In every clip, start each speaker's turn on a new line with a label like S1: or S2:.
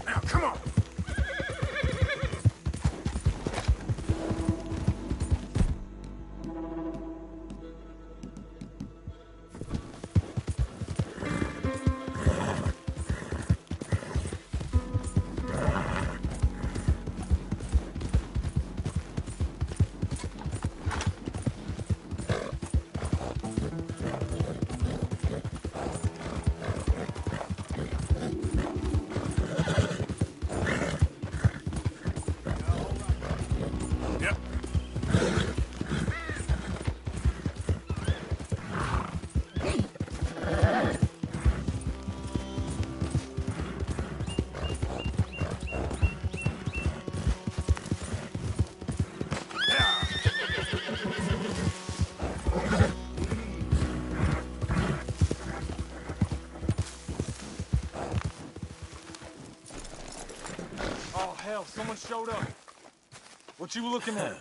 S1: Now, come on! Oh, hell, someone showed up. What you looking at?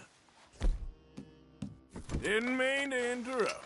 S2: Didn't mean to interrupt.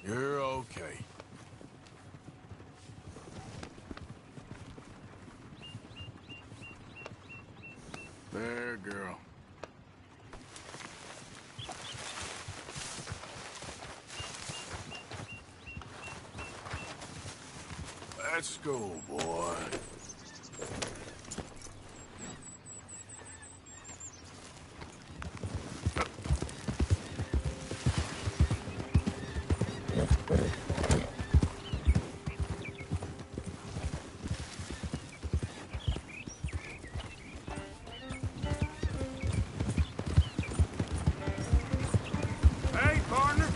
S2: You're okay. There, girl. Let's go, boy. Hey, partner.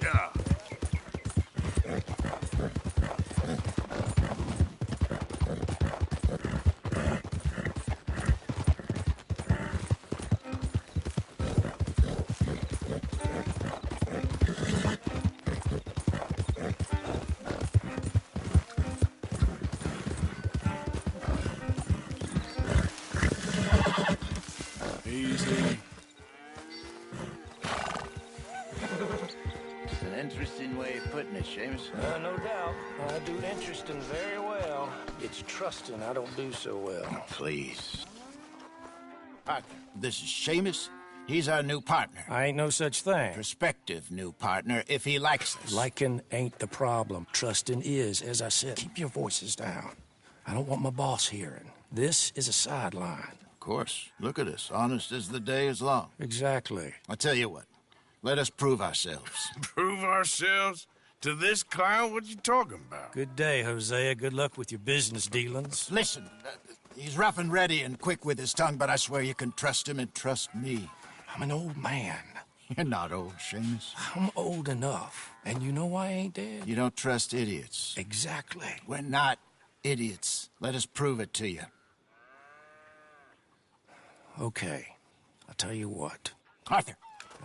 S2: Yeah. Easy.
S3: It's an interesting way of putting it, Seamus.
S4: No doubt. I do interesting very well. It's trusting I don't do so well.
S3: Please. Arthur, this is Seamus. He's our new partner.
S4: I ain't no such thing.
S3: Prospective new partner, if he likes us.
S4: Liking ain't the problem. Trusting is, as I said. Keep your voices down. I don't want my boss hearing. This is a sideline.
S3: Of course. Look at us. Honest as the day is long.
S4: Exactly.
S3: I tell you what. Let us prove ourselves.
S2: Prove ourselves to this clown? What you talking about?
S4: Good day, Hosea. Good luck with your business dealings.
S3: Listen, he's rough and ready and quick with his tongue, but I swear you can trust him and trust me.
S4: I'm an old man.
S3: You're not old, Seamus.
S4: I'm old enough. And you know I ain't dead?
S3: You don't trust idiots.
S4: Exactly.
S3: We're not idiots. Let us prove it to you.
S4: Okay. I'll tell you what.
S3: Arthur.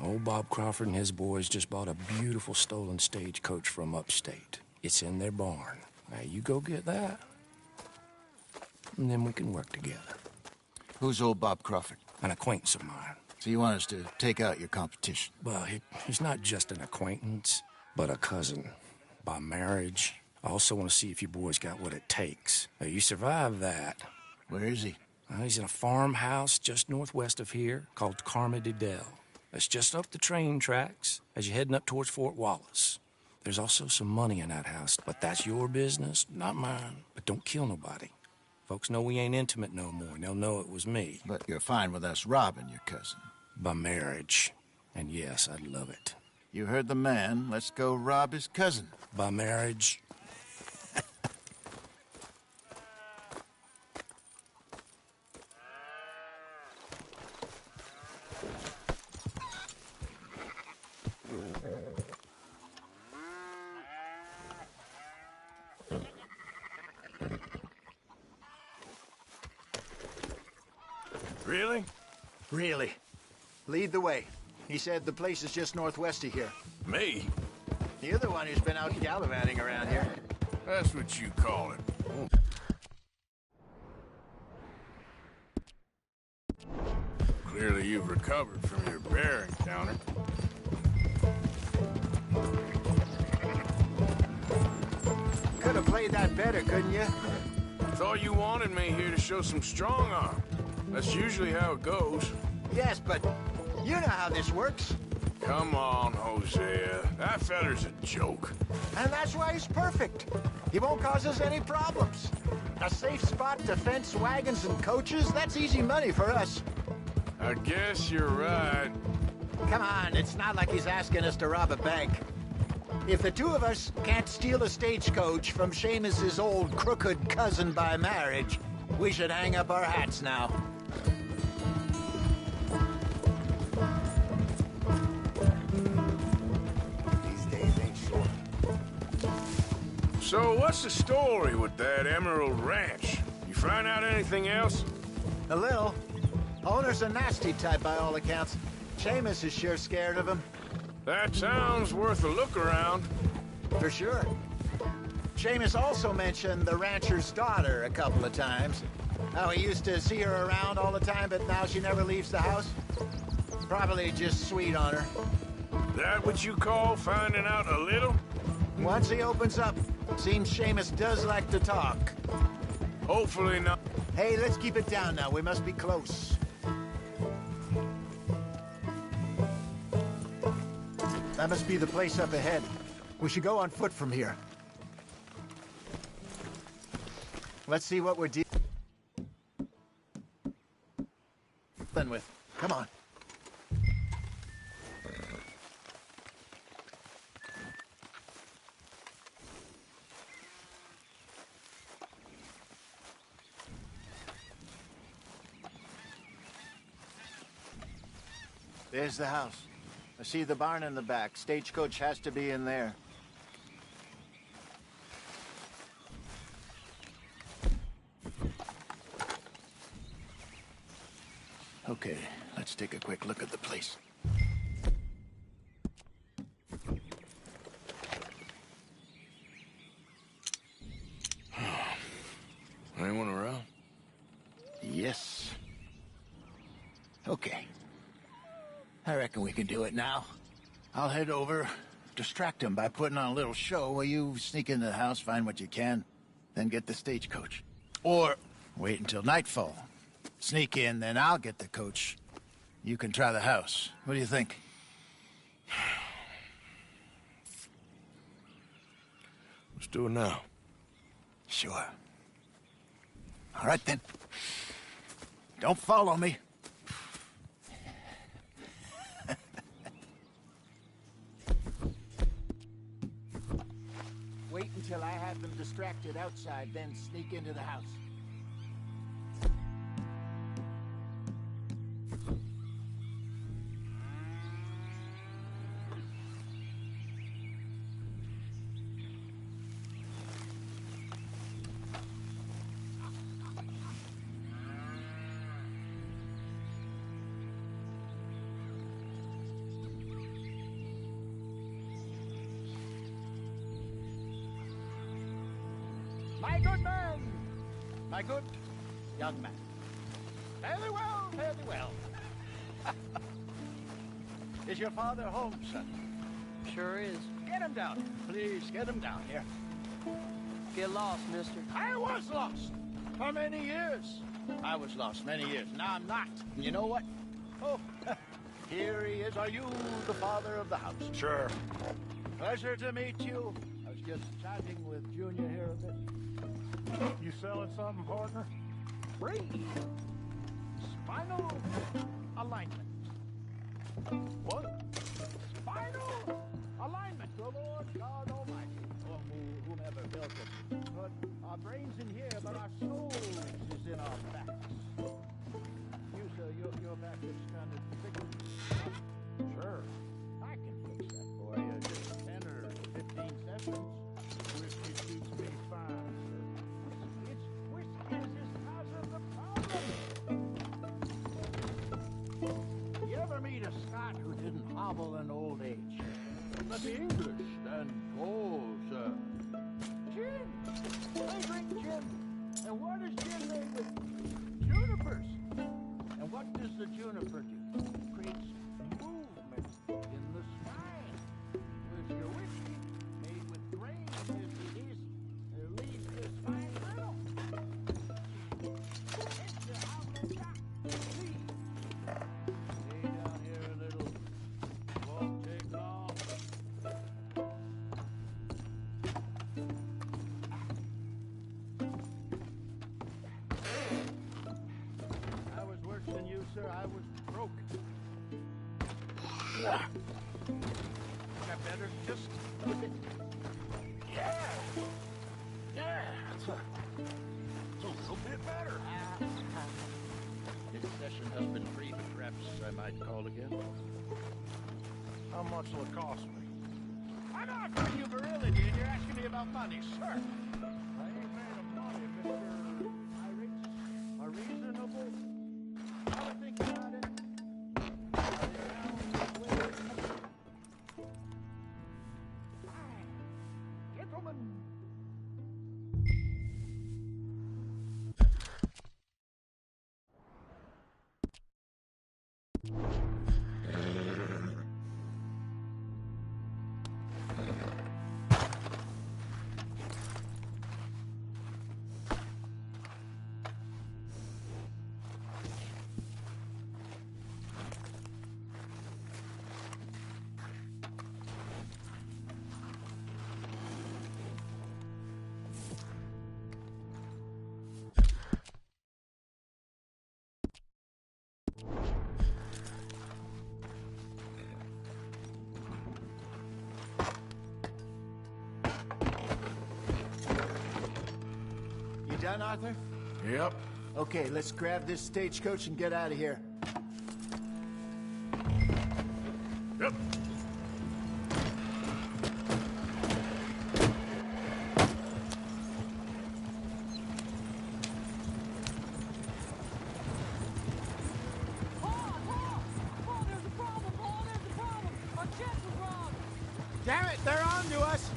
S4: Old Bob Crawford and his boys just bought a beautiful stolen stagecoach from upstate. It's in their barn. Now, you go get that, and then we can work together.
S3: Who's old Bob Crawford?
S4: An acquaintance of mine.
S3: So you want us to take out your competition?
S4: Well, he's not just an acquaintance, but a cousin. By marriage. I also want to see if you boys got what it takes. Now, you survive that.
S3: Where is he?
S4: He's in a farmhouse just northwest of here called Carmody Dell. It's just up the train tracks as you're heading up towards Fort Wallace. There's also some money in that house, but that's your business, not mine. But don't kill nobody. Folks know we ain't intimate no more, and they'll know it was me.
S3: But you're fine with us robbing your cousin.
S4: By marriage. And yes, I'd love it.
S3: You heard the man. Let's go rob his cousin.
S4: By marriage.
S2: Really?
S5: Really. Lead the way. He said the place is just northwest of here.
S2: Me?
S5: You're the one who's been out gallivanting around here.
S2: That's what you call it. Clearly you've recovered from your bear encounter.
S5: Could have played that better, couldn't you?
S2: Thought you wanted me here to show some strong arm. That's usually how it goes.
S5: Yes, but you know how this works.
S2: Come on, Hosea. That feller's a joke.
S5: And that's why he's perfect. He won't cause us any problems. A safe spot to fence wagons and coaches, that's easy money for us.
S2: I guess you're right.
S5: Come on, it's not like he's asking us to rob a bank. If the two of us can't steal a stagecoach from Seamus's old crooked cousin by marriage, we should hang up our hats now. These days ain't short.
S2: So what's the story with that Emerald Ranch? You find out anything else?
S5: A little. Owner's a nasty type by all accounts. Seamus is sure scared of him.
S2: That sounds worth a look around.
S5: For sure. Seamus also mentioned the rancher's daughter a couple of times. How he used to see her around all the time, but now she never leaves the house. Probably just sweet on her.
S2: That what you call finding out a little?
S5: Once he opens up, seems Seamus does like to talk.
S2: Hopefully not.
S5: Hey, let's keep it down now. We must be close. That must be the place up ahead. We should go on foot from here. Let's see what we're dealing with. Come on. There's the house. I see the barn in the back. Stagecoach has to be in there. Okay, let's take a quick look at the place.
S2: Anyone around?
S5: Yes. Okay. I reckon we can do it now. I'll head over, distract him by putting on a little show while you sneak into the house, find what you can, then get the stagecoach. Or wait until nightfall. Sneak in, then I'll get the coach. You can try the house. What do you think?
S2: Let's do it now.
S5: Sure. All right, then. Don't follow me. Wait until I have them distracted outside, then sneak into the house. My good man! My good young man. Fairly well, fairly well. Is your father home, son?
S6: Sure is.
S5: Get him down. Please, get him down here.
S6: Get lost, mister.
S5: I was lost. For many years. I was lost many years. Now I'm not. And you know what? Oh, here he is. Are you the father of the house?
S6: Sure.
S5: Pleasure to meet you. I was just chatting with Junior here a bit.
S6: You selling something, partner?
S5: Free. Spinal alignment.
S6: What?
S5: Spinal alignment. The Lord God Almighty, or whomever built it. But our brains in here, but our souls is in our backs. You, sir, your back is kind of thick. Sure. I can fix that for you. Just 10 or 15 sessions.
S6: Whiskey suits me fine, sir.
S5: It's whiskey is cause of the problem. You ever meet a Scot who didn't hobble in old age? But the English stand tall, sir. Gin. They drink gin. And what is gin made with? Junipers. And what does the juniper do? It creates movement in the spine. Whereas your whiskey, made with grain, it leaves the spine brittle. It's your outlet. Please. Stay down here a little. Won't take long. I was worse than you, sir. I was broke. Got better? Just a bit. Yeah. Yeah. It's a little bit better. This session has been free, but perhaps I might call again.
S6: How much will it cost me?
S5: I'm offering you virility, and you're asking me about money, sir.
S6: I ain't made of money, Mr.
S5: My rates are reasonable. Have a think about it. Gentlemen. You done, Arthur?
S2: Yep.
S5: Okay, let's grab this stagecoach and get out of here.
S2: Yep.
S7: Paul, there's a problem, Paul, there's a problem. Our jet was robbed.
S5: Damn it, they're on to us!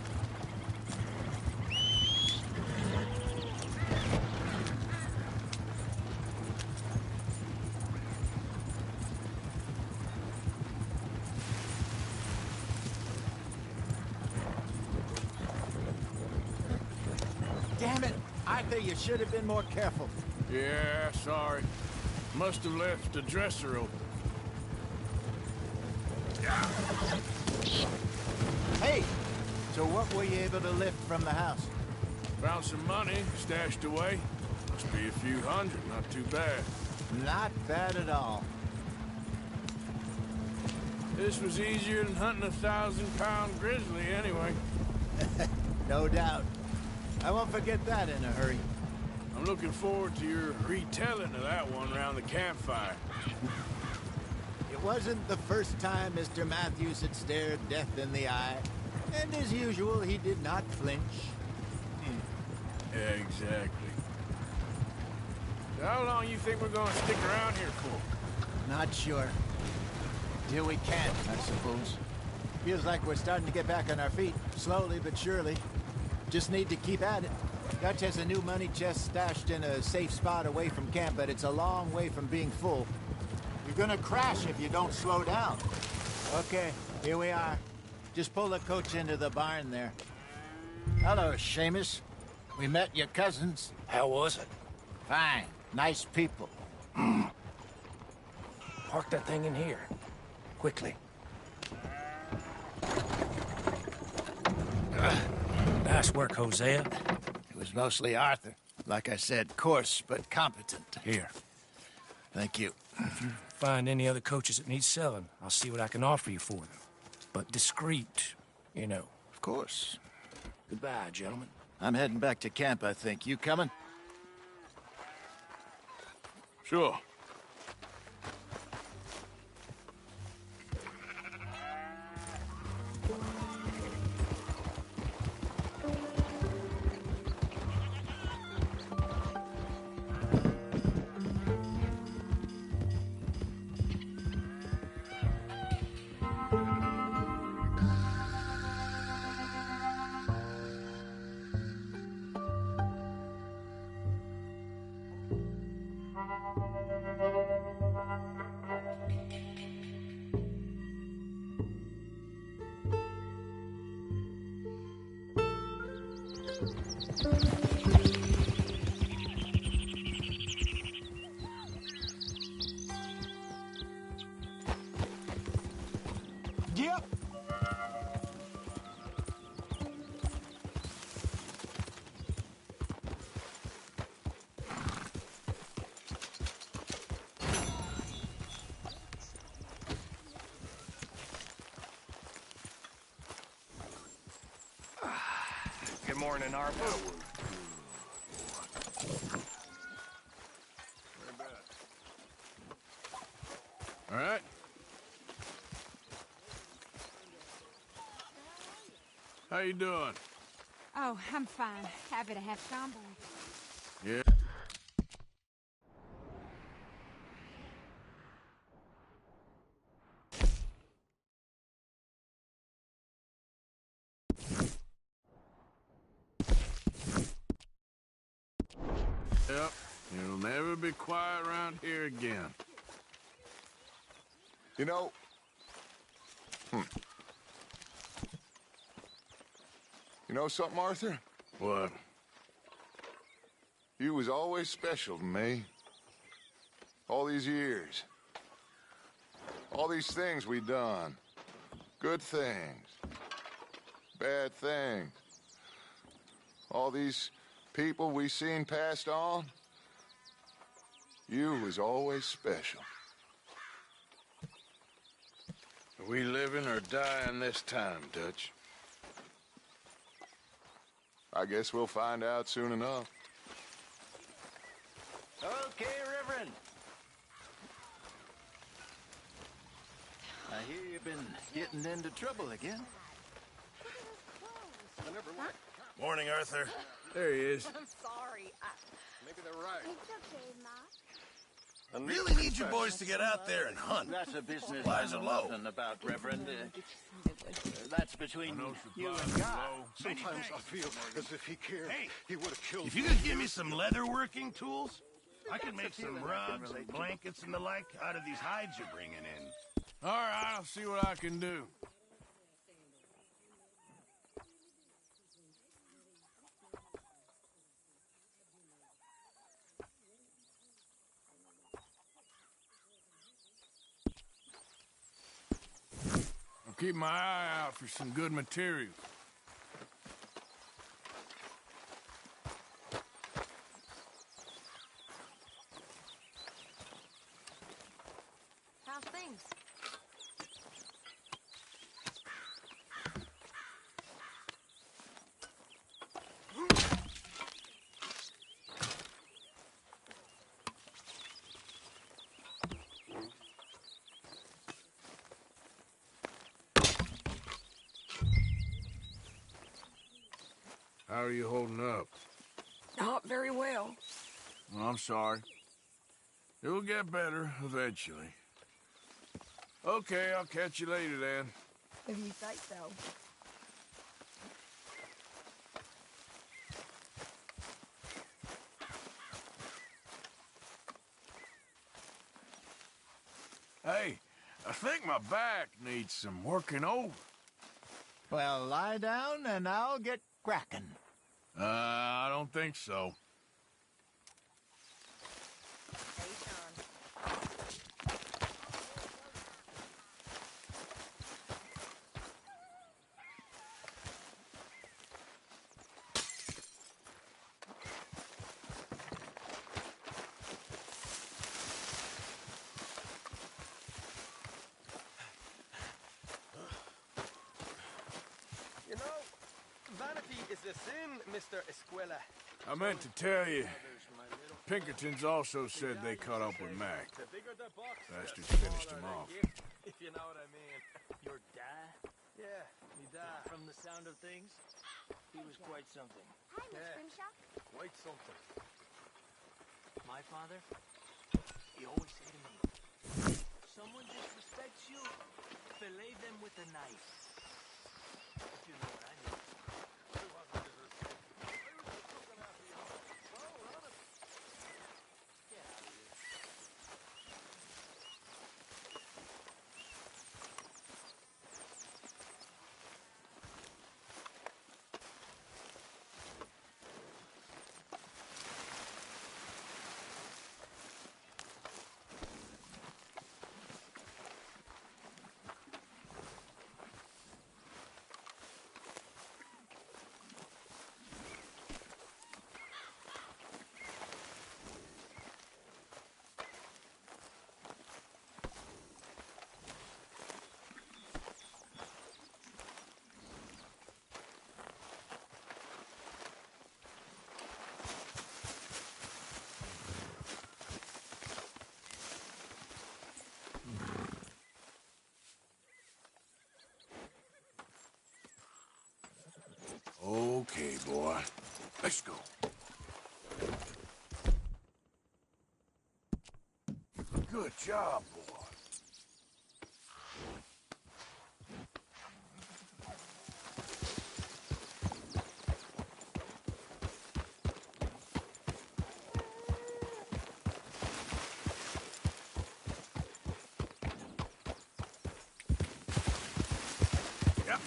S5: Damn it! Arthur, you should have been more careful.
S2: Yeah, sorry. Must have left the dresser open.
S5: Hey! So what were you able to lift from the house?
S2: Found some money stashed away. Must be a few hundred, not too bad.
S5: Not bad at all.
S2: This was easier than hunting a 1,000-pound grizzly anyway.
S5: No doubt. I won't forget that in a hurry.
S2: I'm looking forward to your retelling of that one around the campfire.
S5: It wasn't the first time Mr. Matthews had stared death in the eye. And as usual, he did not flinch.
S2: Yeah, exactly. So how long you think we're gonna stick around here for?
S5: Not sure. Till we can't, I suppose. Feels like we're starting to get back on our feet, slowly but surely. Just need to keep at it. Dutch has a new money chest stashed in a safe spot away from camp, but it's a long way from being full. You're gonna crash if you don't slow down. Okay, here we are. Just pull the coach into the barn there. Hello, Seamus. We met your cousins.
S4: How was it?
S5: Fine. Nice people.
S4: Park that thing in here. Quickly. Nice work, Hosea.
S5: It was mostly Arthur. Like I said, coarse but competent.
S4: Here.
S5: Thank you.
S4: Find any other coaches that need selling. I'll see what I can offer you for them. But discreet, you know.
S5: Of course.
S4: Goodbye, gentlemen.
S5: I'm heading back to camp, I think. You coming?
S2: Sure.
S5: Yep.
S8: Good morning, Arthur.
S2: All right. How you doing?
S9: Oh, I'm fine. Happy to have company.
S2: Yeah. Yep. It'll never be quiet around here again.
S10: You know... You know something, Arthur?
S2: What?
S10: You was always special to me. All these years. All these things we done. Good things. Bad things. All these people we seen passed on. You was always special.
S2: We living or dying this time, Dutch.
S10: I guess we'll find out soon enough.
S5: Okay, Reverend. I hear you've been getting into trouble again.
S3: Morning, Arthur.
S2: There he is.
S7: I'm sorry.
S10: Maybe they're right.
S9: It's okay, Ma.
S3: I really need you boys to get out there and hunt.
S5: That's a business
S3: Supplies
S5: I
S3: are
S5: know
S3: low.
S5: nothing about, Reverend. That's between you and God.
S10: Sometimes I feel as if he cared.
S3: Hey,
S10: he would have killed
S3: If you could give me some leather working tools, I can make some rugs and blankets and the like out of these hides you're bringing in.
S2: All right, I'll see what I can do. I'll keep my eye out for some good material.
S7: How's things?
S2: How are you holding up?
S7: Not very well.
S2: Well, I'm sorry. It will get better eventually. Okay, I'll catch you later then.
S7: If you say so.
S2: Hey, I think my back needs some working over.
S5: Well, lie down and I'll get cracking.
S2: I don't think so.
S8: Mr. Escuela.
S2: I meant to tell you, Pinkertons also said they caught up with Mac. Bastards finished him off.
S8: If you know what I mean. Your dad? Yeah, me dad. From the sound of things, he was quite something.
S9: Hi, Miss Grimshaw.
S8: Quite something. My father, he always said to me, someone disrespects you, fillet them with a knife. If you know what I mean. Get out of here.
S2: Okay, boy. Let's go. Good job, boy. Yep.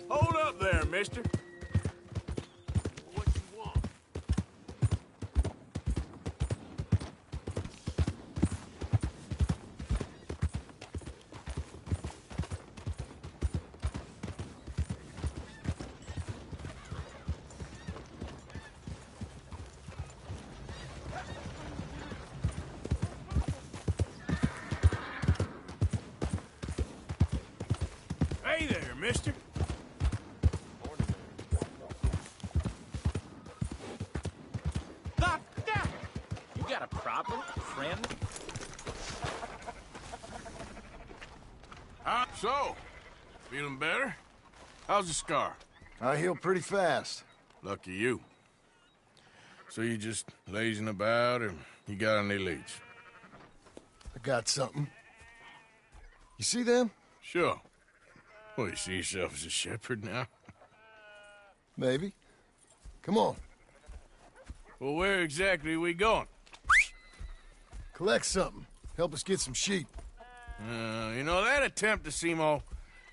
S2: Hold up there, mister.
S8: What you want?
S2: Hey there, mister.
S11: You got a problem, friend?
S2: So, feeling better? How's the scar?
S5: I heal pretty fast.
S2: Lucky you. So you just lazing about, or you got any leads?
S5: I got something. You see them?
S2: Sure. Well, you see yourself as a shepherd now?
S5: Maybe. Come on.
S2: Well, where exactly are we going?
S5: Collect something. Help us get some sheep.
S2: You know, that attempt to seem all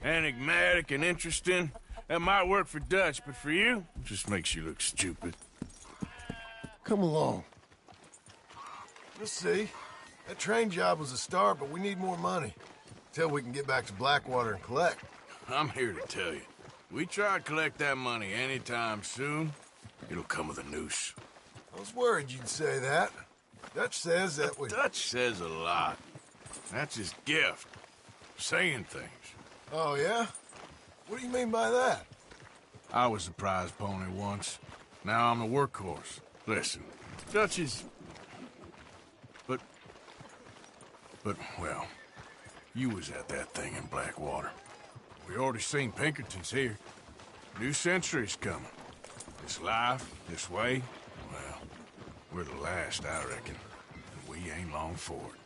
S2: enigmatic and interesting, that might work for Dutch, but for you, it just makes you look stupid.
S5: Come along. Let's see. That train job was a start, but we need more money. Till we can get back to Blackwater and collect.
S2: I'm here to tell you, we try to collect that money anytime soon, it'll come with a noose.
S5: I was worried you'd say that. Dutch says that we...
S2: Dutch says a lot. That's his gift. Saying things.
S5: Oh, yeah? What do you mean by that?
S2: I was the prize pony once. Now I'm the workhorse. Listen, Dutch is... But, well, you was at that thing in Blackwater. We already seen Pinkertons here. New century's coming. This life, this way, well, we're the last, I reckon. And we ain't long for it.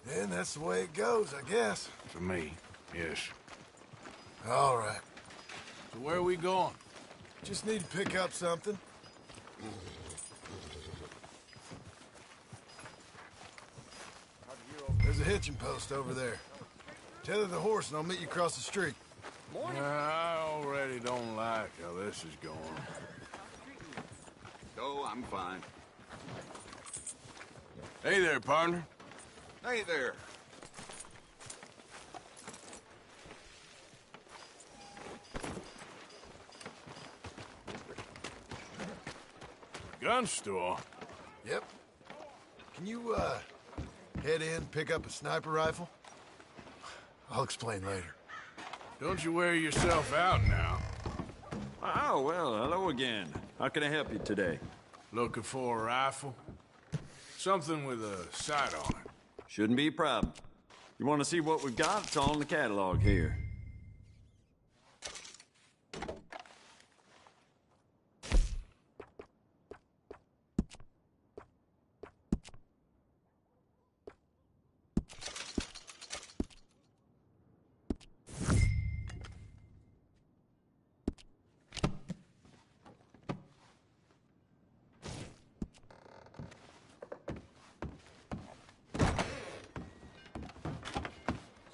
S5: Then that's the way it goes, I guess.
S2: For me, yes.
S5: All right.
S2: So where are we going?
S12: Just need to pick up something. There's a hitching post over there. Tether the horse and I'll meet you across the street.
S2: I already don't like how this is going.
S13: Oh, I'm fine.
S2: Hey there, partner.
S13: Hey there.
S2: Gun store?
S12: Yep. Can you, head in, pick up a sniper rifle? I'll explain later.
S2: Don't you wear yourself out now.
S14: Oh, well, hello again. How can I help you today?
S2: Looking for a rifle? Something with a sight on it.
S14: Shouldn't be a problem. You want to see what we've got? It's all in the catalog here.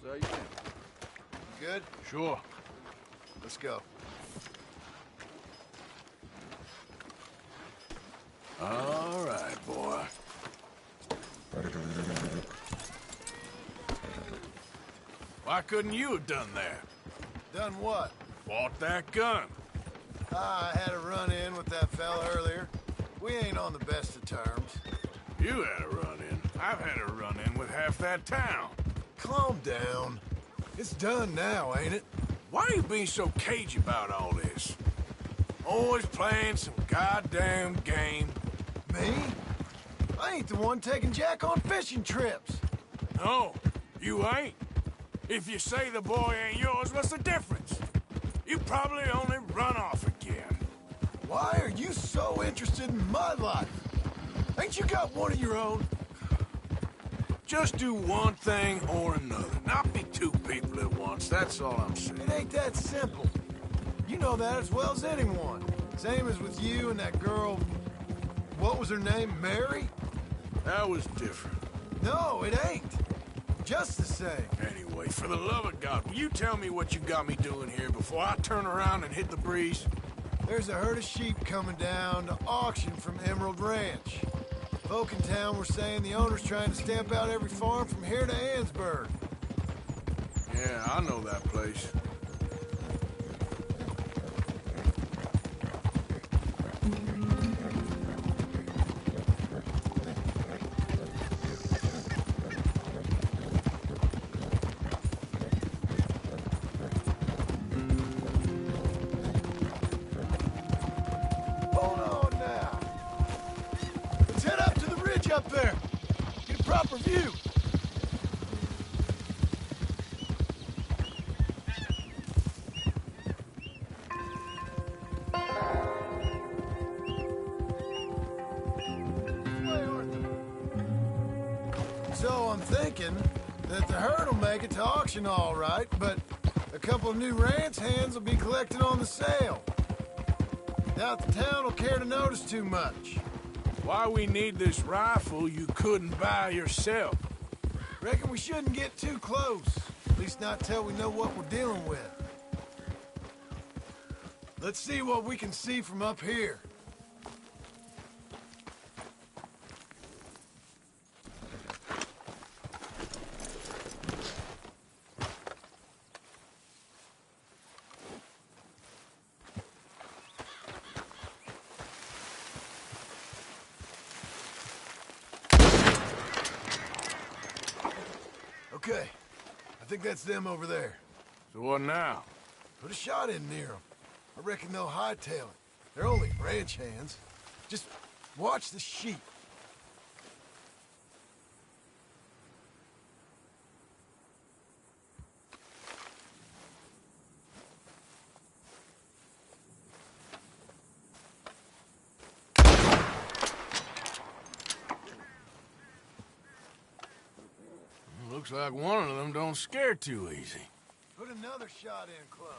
S12: So you good?
S2: Sure.
S12: Let's go.
S2: All right, boy. Why couldn't you have done that?
S12: Done what?
S2: Bought that gun.
S12: I had a run-in with that fella earlier. We ain't on the best of terms.
S2: You had a run-in. I've had a run-in with half that town.
S12: Calm down. It's done now, ain't it?
S2: Why are you being so cagey about all this? Always playing some goddamn game.
S12: Me? I ain't the one taking Jack on fishing trips.
S2: No, you ain't. If you say the boy ain't yours, what's the difference? You probably only run off again.
S12: Why are you so interested in my life? Ain't you got one of your own?
S2: Just do one thing or another. Not be two people at once, that's all I'm saying.
S12: It ain't that simple. You know that as well as anyone. Same as with you and that girl... What was her name? Mary?
S2: That was different.
S12: No, it ain't. Just the same.
S2: Anyway, for the love of God, will you tell me what you got me doing here before I turn around and hit the breeze?
S12: There's a herd of sheep coming down to auction from Emerald Ranch. Folk in town were saying the owner's trying to stamp out every farm from here to Annesburg.
S2: Yeah, I know that place.
S12: Hold on now. Let's head up to the ridge up there. Get a proper view. So I'm thinking that the herd will make it to auction all right, but a couple of new ranch hands will be collected on the sale. Doubt the town will care to notice too much.
S2: Why we need this rifle you couldn't buy yourself?
S12: Reckon we shouldn't get too close. At least not till we know what we're dealing with. Let's see what we can see from up here. Okay, I think that's them over there.
S2: So what now?
S12: Put a shot in near them. I reckon they'll hightail it. They're only ranch hands. Just watch the sheep.
S2: Looks like one of them don't scare too easy.
S12: Put another shot in close.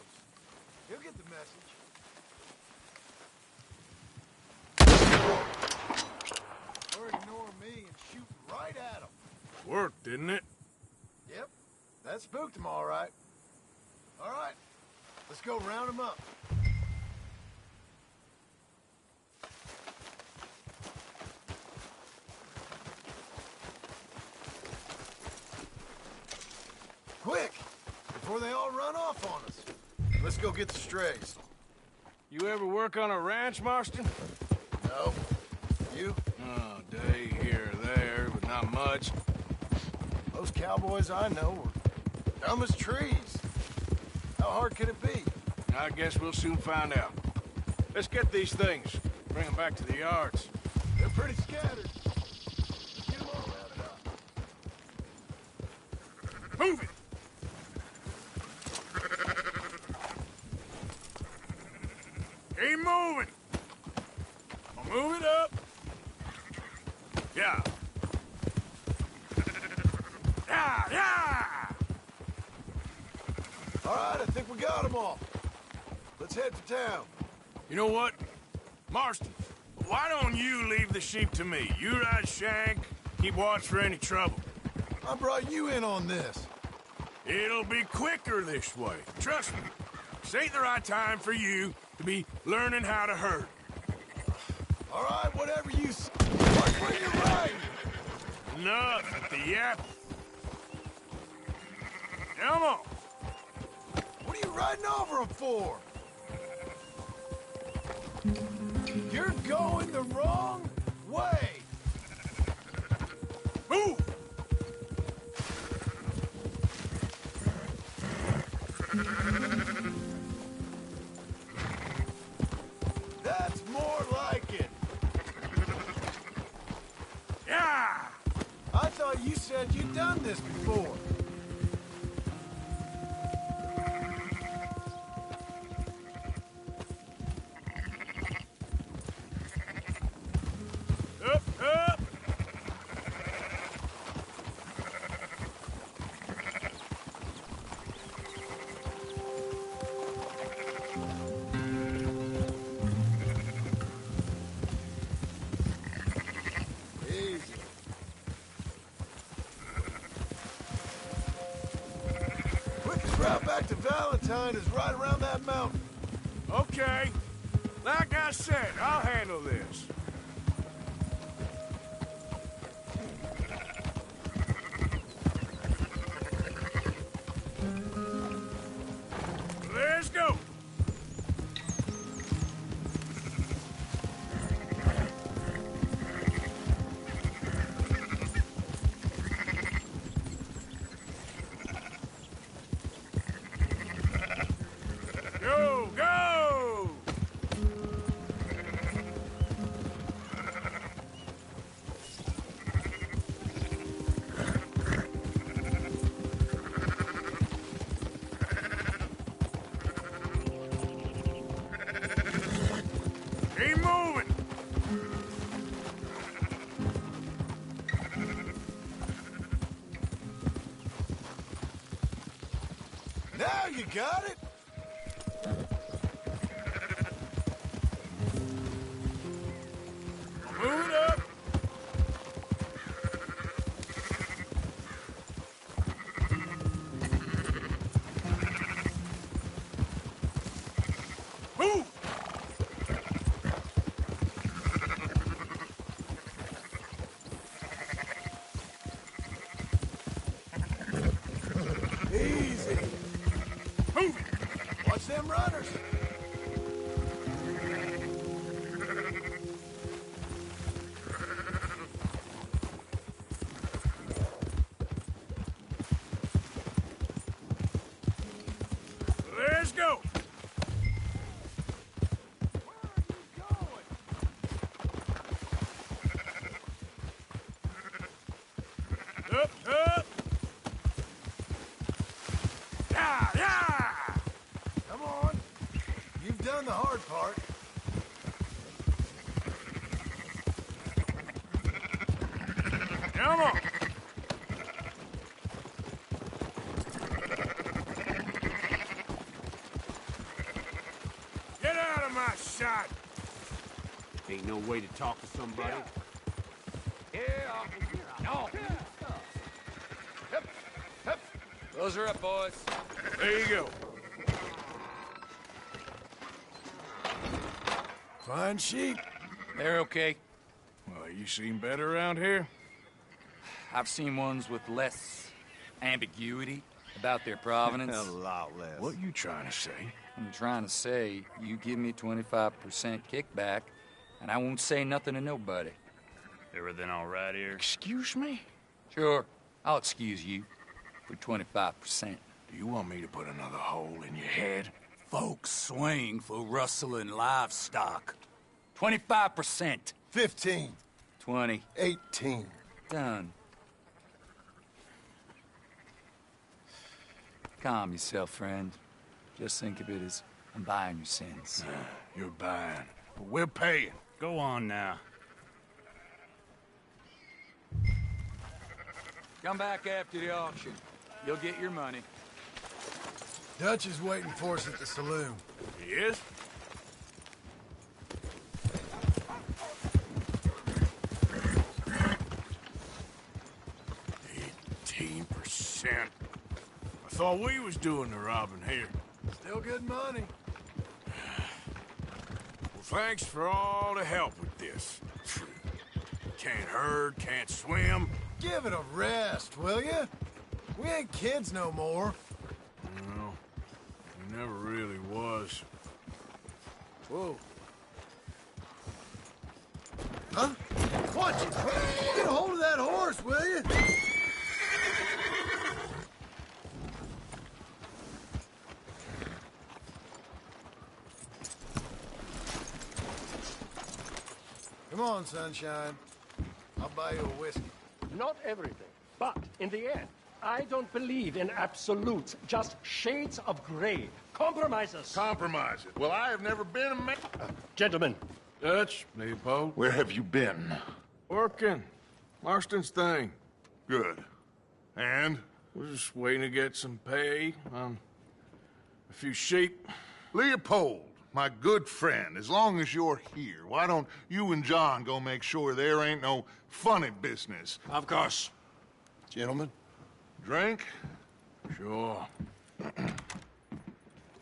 S12: He'll get the message. Or ignore me and shoot right at him.
S2: Worked, didn't it?
S12: Yep, that spooked him all right. All right, let's go round him up. Quick, before they all run off on us. Let's go get the strays.
S2: You ever work on a ranch, Marston?
S12: No. You?
S2: Oh, day here or there, but not much.
S12: Those cowboys I know were dumb as trees. How hard could it be?
S2: I guess we'll soon find out. Let's get these things. Bring them back to the yards.
S12: They're pretty scattered. Let's get them all rounded up.
S2: Move it! Keep moving! I'll move it up. Yeah. Yeah!
S12: All right, I think we got them all. Let's head to town.
S2: You know what? Marston, why don't you leave the sheep to me? You ride Shank, keep watch for any trouble.
S12: I brought you in on this.
S2: It'll be quicker this way. Trust me. This ain't the right time for you to be learning how to herd.
S12: All right, whatever you say. Watch where you're riding.
S2: Enough at the yap. Come on.
S12: What are you riding over them for? You're going the wrong way.
S2: Move!
S12: That's more like it.
S2: Yeah!
S12: I thought you said you'd done this before.
S2: Up, up!
S12: Easy. Quickest route back to Valentine is right around that mountain.
S2: Okay. Like I said, I'll handle this. Let's go. Go, go! Keep moving!
S12: Now you got it.
S2: Move it up! Move!
S12: Easy.
S2: Move it!
S12: Watch them runners.
S2: Let's go! Up, up! Yeah, yeah!
S12: Come on. You've done the hard part.
S2: Come on!
S1: No way to talk to somebody?
S15: Close her up, boys.
S2: There you go.
S12: Fine sheep.
S15: They're okay.
S2: Well, you seen better around here?
S15: I've seen ones with less ambiguity about their provenance.
S13: A lot less.
S2: What you trying to say?
S15: I'm trying to say, you give me 25% kickback, and I won't say nothing to nobody.
S3: Everything all right here?
S2: Excuse me?
S15: Sure, I'll excuse you for 25%.
S2: Do you want me to put another hole in your head?
S15: Folks swing for rustling livestock. 25%.
S12: 15.
S15: 20.
S12: 18.
S15: Done. Calm yourself, friend. Just think of it as I'm buying your sins.
S2: You're buying, but we're paying.
S3: Go on now.
S15: Come back after the auction. You'll get your money.
S12: Dutch is waiting for us at the saloon.
S2: He is? %. I thought we was doing the robbing here.
S12: Still good money.
S2: Well, thanks for all the help with this. Can't herd, can't swim.
S12: Give it a rest, will you? We ain't kids no more.
S2: No, we never really was.
S12: Whoa. Huh? Watch it! Get a hold of that horse, will you? Come on, sunshine. I'll buy you a whiskey.
S6: Not everything, but in the end, I don't believe in absolutes, just shades of gray. Compromises.
S10: Compromise it. Well, I have never been a man.
S6: Gentlemen.
S2: Dutch, Leopold.
S10: Where have you been?
S2: Working. Marston's thing.
S10: Good. And?
S2: We're just waiting to get some pay on a few sheep.
S10: Leopold, my good friend, as long as you're here, why don't you and John go make sure there ain't no funny business?
S2: Of course.
S12: Gentlemen.
S10: Drink?
S2: Sure.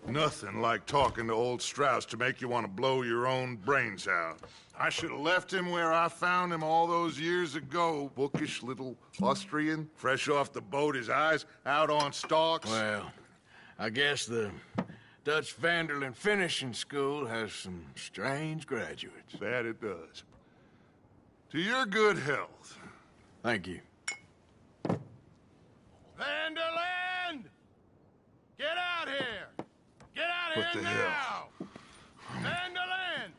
S10: Nothing like talking to old Strauss to make you want to blow your own brains out. I should have left him where I found him all those years ago. Bookish little Austrian, fresh off the boat, his eyes out on stalks.
S2: Well, I guess the Dutch Vanderlyn Finishing School has some strange graduates.
S10: That it does. To your good health.
S2: Thank you.
S3: Vanderland! Get out here! Get out
S10: What
S3: here
S10: the
S3: now!
S10: hell?
S3: Vanderland!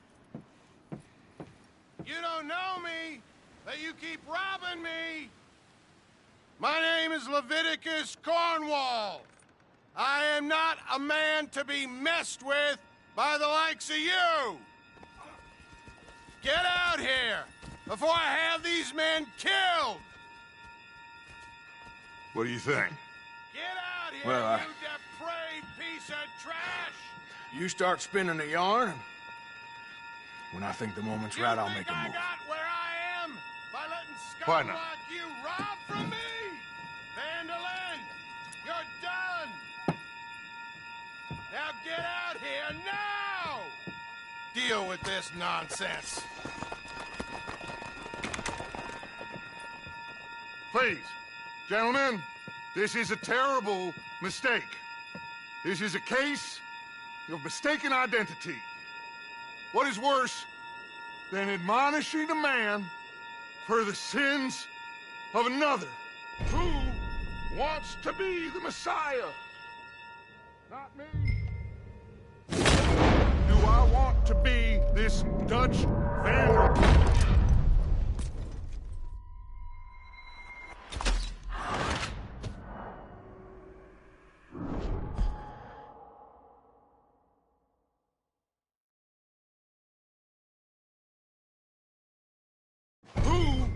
S3: You don't know me, but you keep robbing me! My name is Leviticus Cornwall. I am not a man to be messed with by the likes of you! Get out here before I have these men killed!
S10: What do you think?
S3: Get out here,
S2: Well,
S3: you depraved piece of trash!
S2: You start spinning the yarn, and when I think the moment's right, I'll make a
S3: I
S2: move.
S3: got where I am by letting
S10: Why
S3: scum
S10: not?
S3: like you rob from me! Vanderlyn, you're done! Now get out here now! Deal with this nonsense.
S10: Please, gentlemen, this is a terrible mistake. This is a case of mistaken identity. What is worse than admonishing a man for the sins of another who wants to be the Messiah? Not me. Do I want to be this Dutch Vanderlyn? Who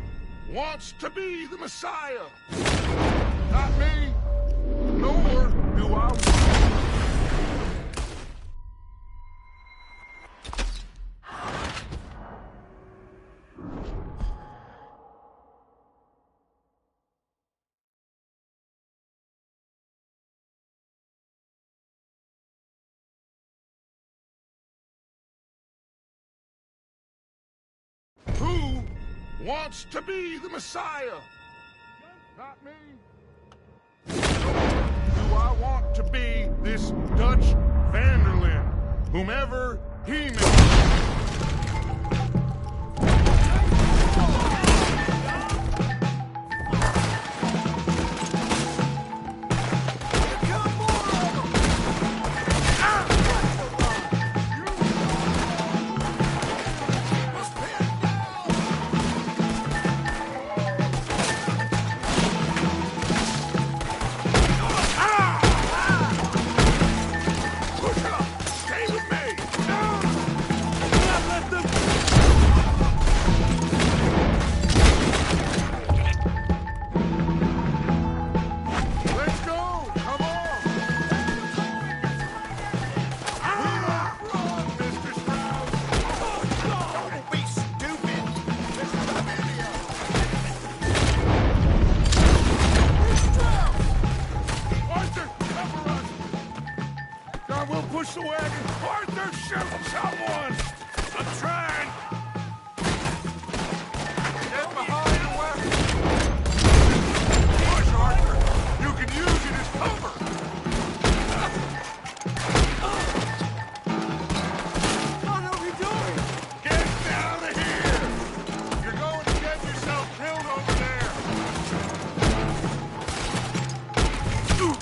S10: wants to be the Messiah? Not me, nor do I want. wants to be the Messiah. Not me. Do I want to be this Dutch van der Linde, whomever he may be? Push the wagon! Arthur, shoot someone! I'm trying! Get behind the wagon! Push, Arthur! You can use it as cover! What are we doing? Get out of here! You're going to get yourself killed over there! Come on!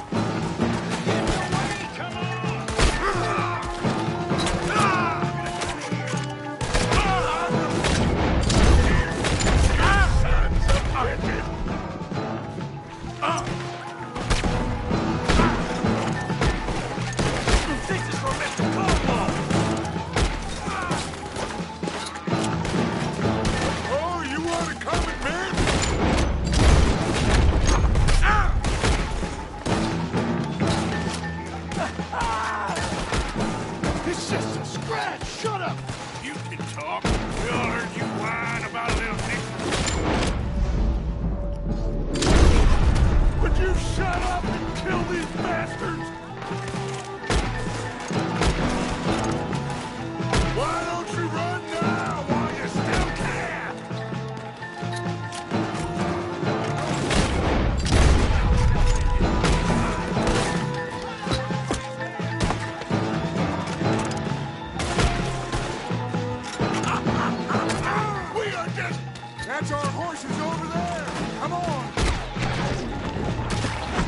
S10: That's our horses over there! Come on!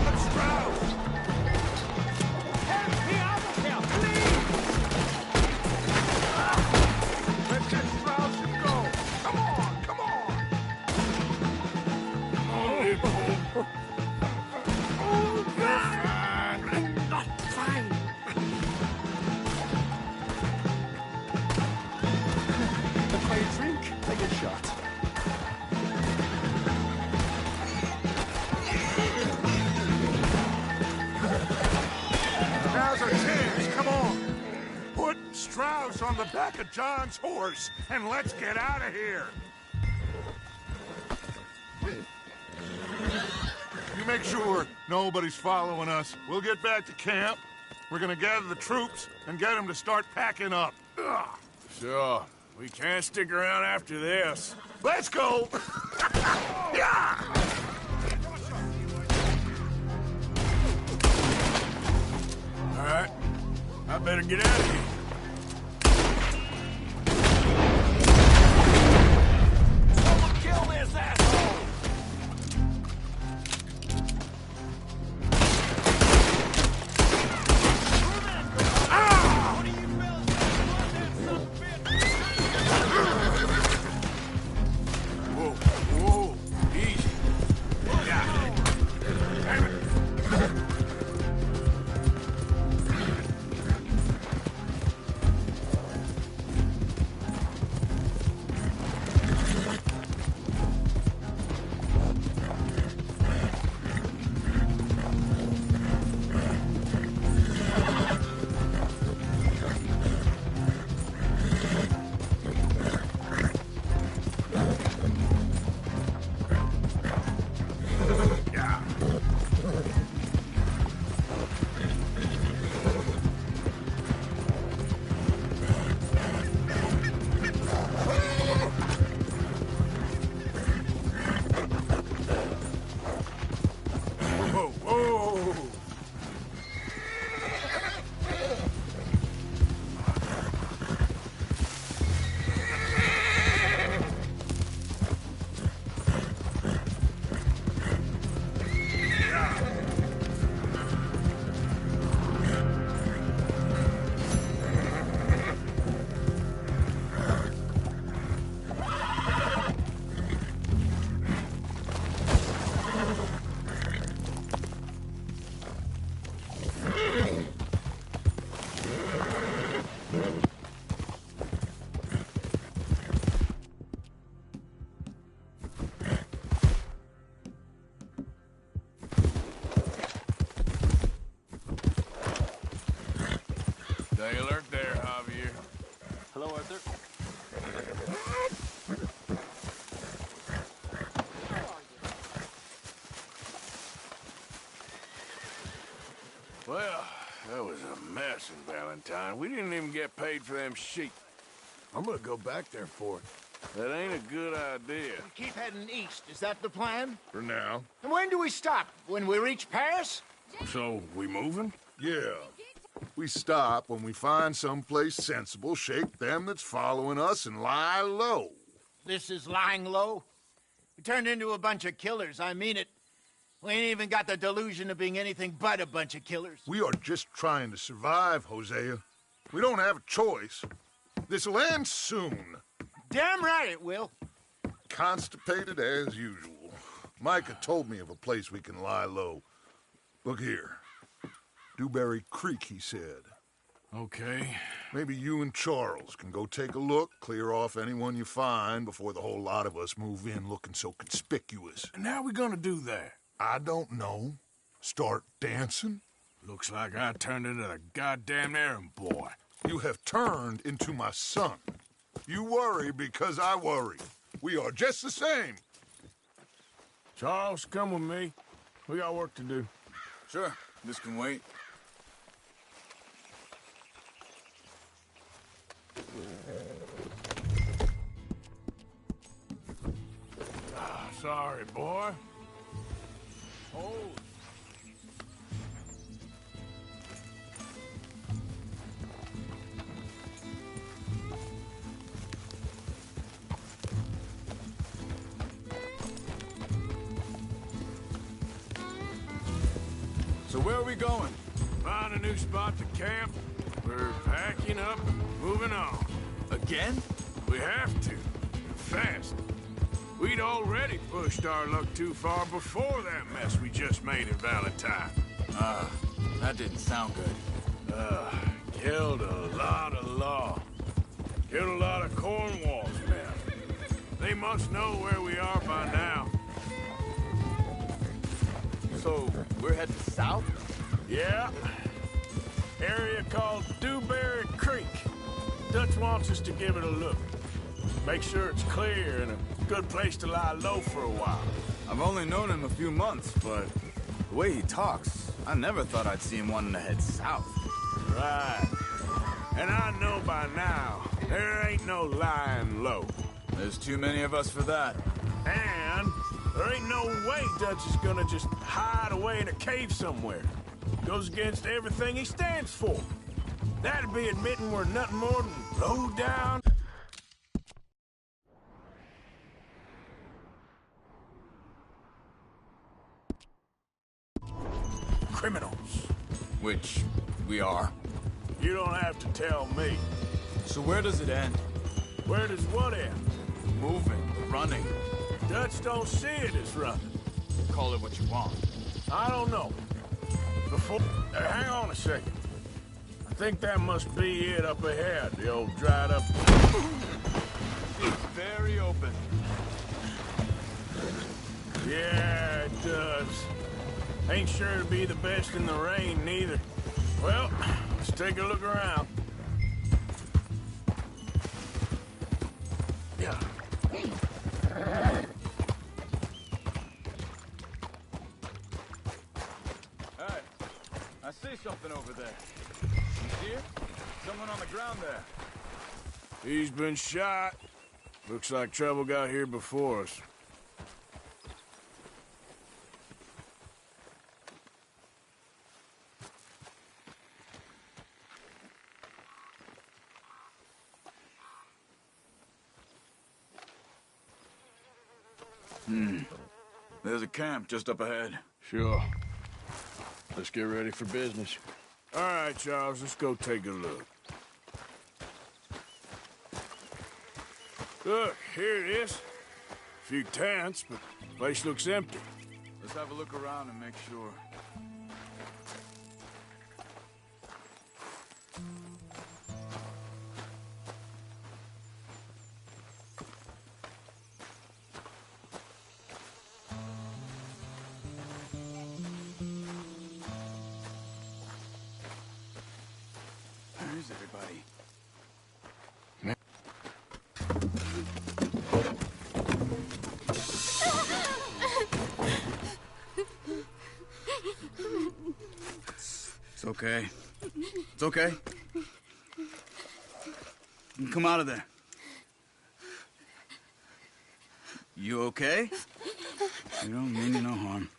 S10: Let's Strauss! Help me out of here, please! Let's get Strauss and go! Come on, come on! Oh, God! I'm not fine! If I drink, I get shot. Now's our chance, come on! Put Strauss on the back of John's horse, and let's get out of here! You make sure nobody's following us. We'll get back to camp. We're gonna gather the troops and get them to start packing up. Ugh.
S2: Sure. We can't stick around after this.
S10: Let's go! Yeah!
S2: All right. I better get out of here.
S8: Someone kill this asshole!
S2: Whoa, whoa, easy. Yeah. Damn it. Well, that was a mess in Valentine. We didn't even get paid for them sheep.
S12: I'm gonna go back there for it.
S2: That ain't a good idea.
S5: We keep heading east. Is that the plan?
S2: For now.
S5: And when do we stop? When we reach Paris?
S2: So, we moving?
S10: Yeah. We stop when we find someplace sensible, shake them that's following us, and lie low.
S5: This is lying low? We turned into a bunch of killers, I mean it. We ain't even got the delusion of being anything but a bunch of killers.
S10: We are just trying to survive, Hosea. We don't have a choice. This'll end soon.
S5: Damn right it will.
S10: Constipated as usual. Micah told me of a place we can lie low. Look here. Dewberry Creek, he said.
S2: Okay.
S10: Maybe you and Charles can go take a look, clear off anyone you find before the whole lot of us move in looking so conspicuous.
S2: And how we gonna do that?
S10: I don't know. Start dancing?
S2: Looks like I turned into the goddamn errand boy.
S10: You have turned into my son. You worry because I worry. We are just the same.
S2: Charles, come with me. We got work to do.
S13: Sure, this can wait.
S2: Sorry, boy. Oh.
S13: So where are we going?
S2: Find a new spot to camp. We're packing up and moving on.
S13: Again?
S2: We have to. And fast. We'd already pushed our luck too far before that mess we just made in Valentine.
S13: That didn't sound good.
S2: Killed a lot of law. Killed a lot of Cornwall's men. They must know where we are by now.
S13: So, we're heading south?
S2: Yeah. Area called Dewberry Creek. Dutch wants us to give it a look. Make sure it's clear and a good place to lie low for a while.
S13: I've only known him a few months, but the way he talks, I never thought I'd see him wanting to head south.
S2: Right. And I know by now, there ain't no lying low.
S13: There's too many of us for that.
S2: And there ain't no way Dutch is gonna just hide away in a cave somewhere. Goes against everything he stands for. That'd be admitting we're nothing more than low down. Criminals.
S13: Which we are.
S2: You don't have to tell me.
S13: So where does it end?
S2: Where does what end?
S13: Moving, running.
S2: Dutch don't see it as running.
S13: Call it what you want.
S2: I don't know. Before... hang on a second. I think that must be it up ahead, the old dried up...
S13: It's very open.
S2: Yeah, it does. Ain't sure to be the best in the rain, neither. Well, let's take a look around. Yeah.
S13: Hey, I see something over there. You see it? Someone on the ground there.
S2: He's been shot. Looks like trouble got here before us.
S13: There's a camp just up ahead.
S2: Sure. Let's get ready for business. All right, Charles, let's go take a look. Look, here it is. A few tents, but the place looks empty.
S13: Let's have a look around and make sure. Where's everybody? It's okay. It's okay. You can come out of there. You okay? You don't mean you no harm.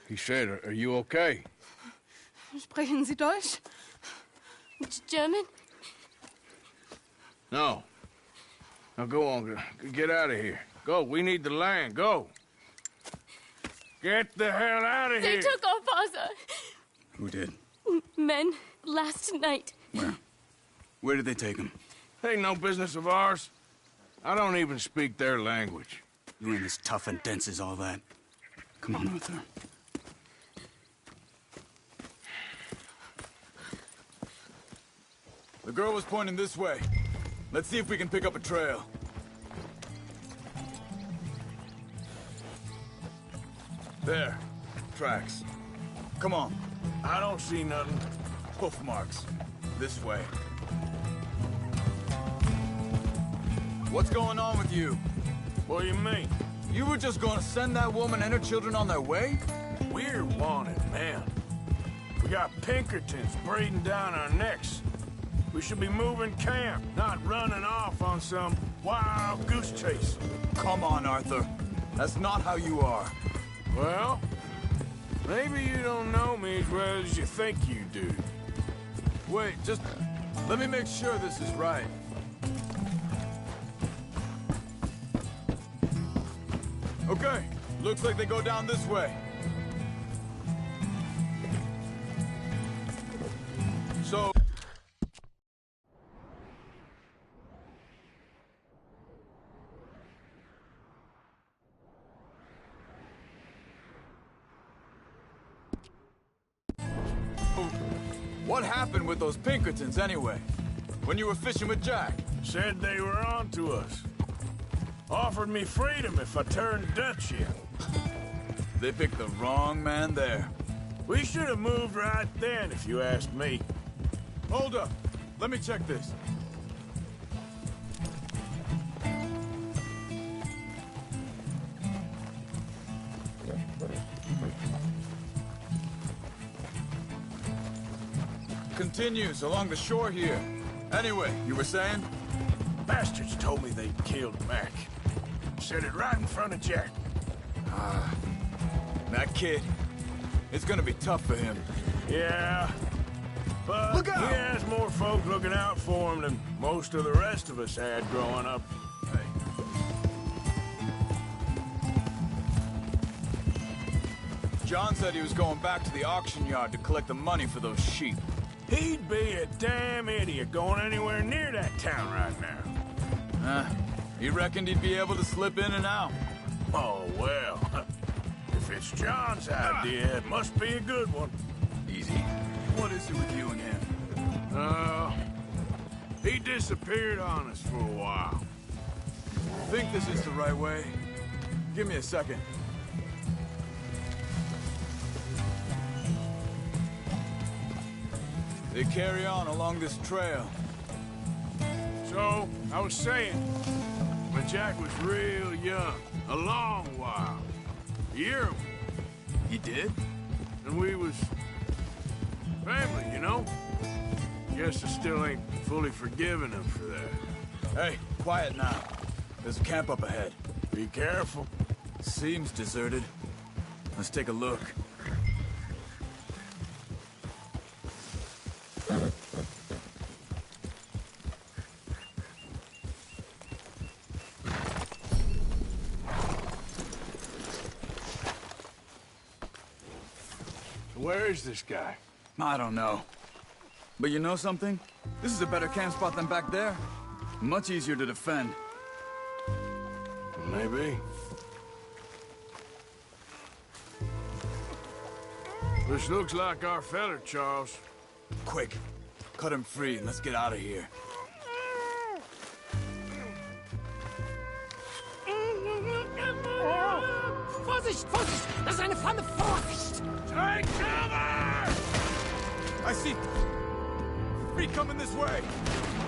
S2: He said, are you okay?
S16: Sprechen Sie Deutsch? German?
S2: No. Now go on, get out of here. Go, we need the land, go. Get the hell out of
S16: They
S2: here.
S16: took our father.
S13: Who did?
S16: Men, last night.
S13: Where? Where did they take him?
S2: Ain't no business of ours. I don't even speak their language.
S13: You ain't as tough and dense as all that. Come on, Arthur. The girl was pointing this way. Let's see if we can pick up a trail. There. Tracks. Come on.
S2: I don't see nothing.
S13: Hoof marks. This way. What's going on with you?
S2: What do you mean?
S13: You were just gonna send that woman and her children on their way?
S2: We're wanted, man. We got Pinkertons breathing down our necks. We should be moving camp, not running off on some wild goose chase.
S13: Come on, Arthur. That's not how you are.
S2: Well, maybe you don't know me as well as you think you do.
S13: Wait, just let me make sure this is right. Okay, looks like they go down this way. So... What happened with those Pinkertons, anyway? When you were fishing with Jack?
S2: Said they were on to us. Offered me freedom if I turned Dutch in.
S13: They picked the wrong man there.
S2: We should have moved right then, if you ask me.
S13: Hold up. Let me check this. Continues along the shore here. Anyway, you were saying?
S2: Bastards told me they'd killed Mac. Said it right in front of Jack.
S13: That kid. It's gonna be tough for him.
S2: Yeah. But
S13: Look out!
S2: he has more folk looking out for him than most of the rest of us had growing up.
S13: John said he was going back to the auction yard to collect the money for those sheep.
S2: He'd be a damn idiot going anywhere near that town right now.
S13: He reckoned he'd be able to slip in and out.
S2: Oh, well. If it's John's idea, it must be a good one.
S13: Easy. What is it with you and him?
S2: He disappeared on us for a while.
S13: Think this is the right way? Give me a second. They carry on along this trail.
S2: So, I was saying, when Jack was real young, a long while, a year ago.
S13: He did?
S2: And we was family, you know? Guess I still ain't fully forgiven him for that.
S13: Hey, quiet now. There's a camp up ahead.
S2: Be careful.
S13: Seems deserted. Let's take a look.
S2: Where is this guy?
S13: I don't know. But you know something? This is a better camp spot than back there. Much easier to defend.
S2: Maybe. This looks like our feller, Charles.
S13: Quick. Cut him free and let's get out of here.
S7: Vorsicht, Vorsicht! Das ist eine Flamme! Vorsicht!
S2: Take cover!
S13: I see.
S1: enemy coming this way!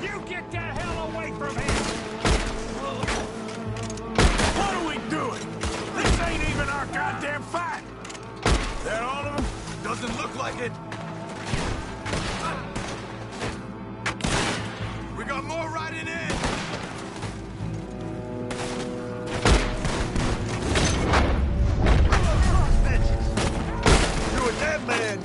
S6: You get the hell away from him!
S2: What are we doing? This ain't even our goddamn fight! That all of them?
S1: Doesn't look like it. We got more riding in! You're a dead man!